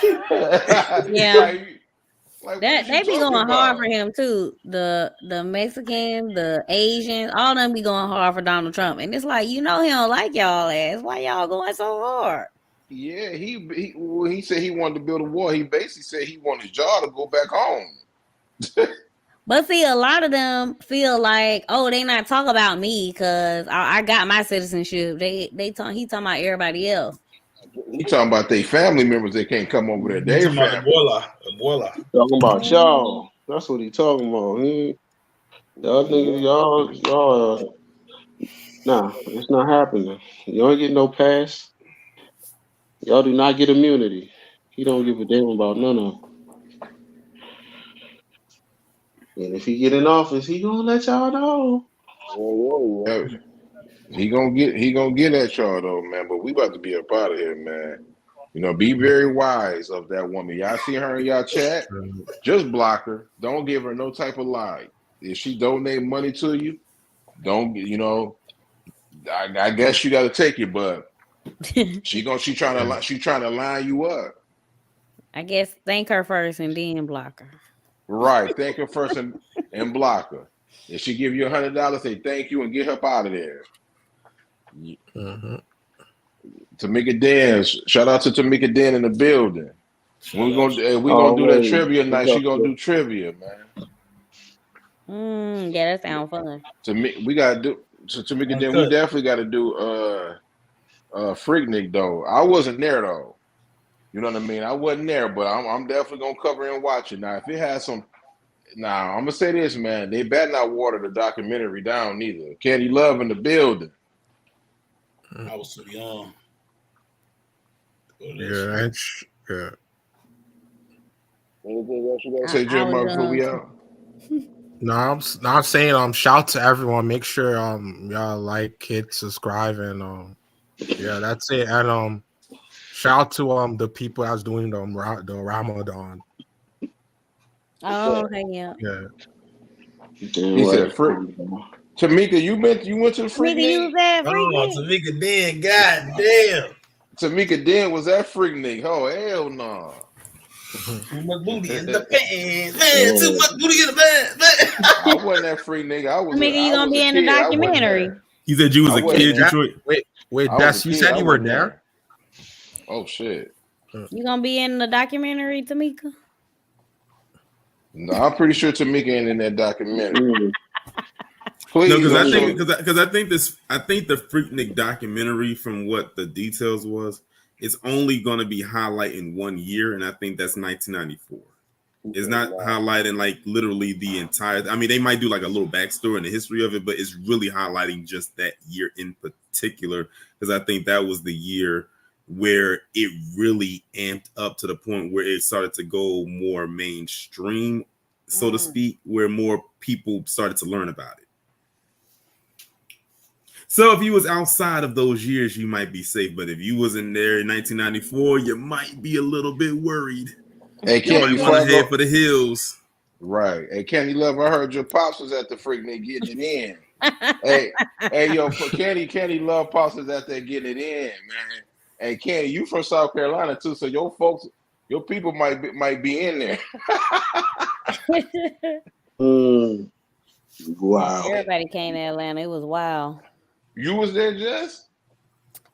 Yeah. That they be going hard for him too. The Mexican, the Asians, all them be going hard for Donald Trump. And it's like, he don't like y'all ass. Why y'all going so hard? Yeah, he said he wanted to build a wall. He basically said he wanted y'all to go back home. But see, a lot of them feel like, oh, they not talk about me because I got my citizenship. He talking about everybody else. You talking about they family members that can't come over there? They Talking about family. Ebola. Talking about y'all. That's what he talking about. Y'all niggas, y'all. Nah, it's not happening. You don't get no pass. Y'all do not get immunity. He don't give a damn about none of them. And if he get in office, he gonna let y'all know. Yeah, he gonna get at y'all though, man. But we about to be up out of here, man. You know, be very wise of that woman. Y'all see her in y'all chat? Just block her. Don't give her no type of lie. If she donate money to you, don't. You know, I guess you got to take it, but she trying to line you up. I guess thank her first and then block her. Right. Thank her first and block her. If she give you $100, say thank you and get her up out of there. Mm-hmm. Tamika Dan, shout out to Tamika Dan in the building. We're gonna do that trivia night. She gonna do trivia, man. Yeah, that sounds fun. We gotta do Tamika Dan. We definitely got to do Freaknik though. I wasn't there though. You know what I mean? I wasn't there, but I'm definitely gonna cover and watch it. Now, if it has some, I'm gonna say this, man. They better not water the documentary down neither. Candy Love in the building. I was so young. Yeah. Anything else you guys say, Jim, before we out? No, I'm saying shout out to everyone. Make sure y'all like, hit, subscribe, and yeah, that's it. And shout out to the people that's doing the Ramadan. Oh, okay, yeah. Yeah. He said, Tamika, you went to the Freaknik? Tamika, you was at Oh, Freaknik? Tamika Dan, goddamn. Tamika Dan was at Freaknik. Oh, hell no. Too much booty in the pants, man. Too much booty in the pants, man. I wasn't that Freaknik. Tamika, you gonna be in the documentary? You said you was a kid, Detroit. Wait, Des, you said you were there? Oh shit. You gonna be in the documentary, Tamika? No, I'm pretty sure Tamika ain't in that documentary. Please, no, because I think the Freaknik documentary, from what the details was, it's only going to be highlighting 1 year, and I think that's 1994. It's not highlighting like literally the entire. I mean, they might do like a little backstory and the history of it, but it's really highlighting just that year in particular, because I think that was the year where it really amped up to the point where it started to go more mainstream, so to speak, where more people started to learn about it. So if you was outside of those years, you might be safe. But if you was in there in 1994, you might be a little bit worried. Hey, Kenny, you want to head for the hills. Right. Hey, Kenny Love, I heard your pops was at the Freaknik getting it in. hey, yo, Kenny Love pops was out there getting it in, man. Hey, Kenny, you from South Carolina too, so your people might be in there. Wow. Everybody came to Atlanta. It was wild. You was there, Jess?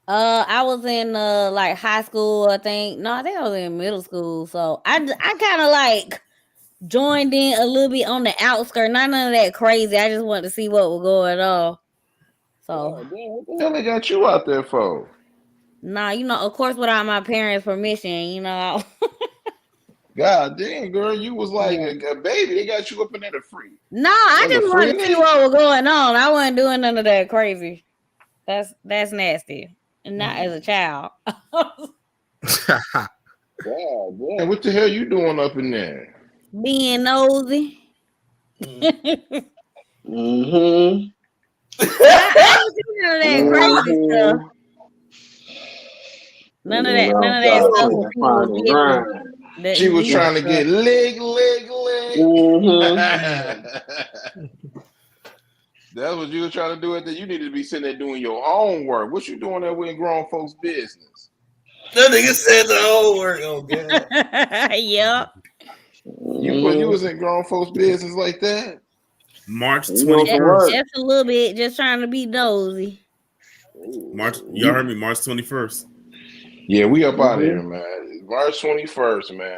I was in like high school, I think. No, I think I was in middle school. So I kind of like joined in a little bit on the outskirts. Not none of that crazy. I just wanted to see what was going on. So what the hell they got you out there for? Nah, you know, of course, without my parents' permission, you know. God damn, girl, you was like a baby. They got you up in there to free. No, I just wanted to see what was going on. I wasn't doing none of that crazy. That's nasty. And not as a child. God damn, what the hell you doing up in there? Being nosy. Mm-hmm. I don't do none of that crazy stuff. None of that stuff. She was trying to get leg. That's what you were trying to do. That you needed to be sitting there doing your own work. What you doing there with grown folks' business? That nigga said the whole work. Oh god. Yep. You was in grown folks' business like that. March 21st. Just a little bit. Just trying to be nosy. Y'all heard me. March 21st. Yeah, we up out of here, man. March 21st, man.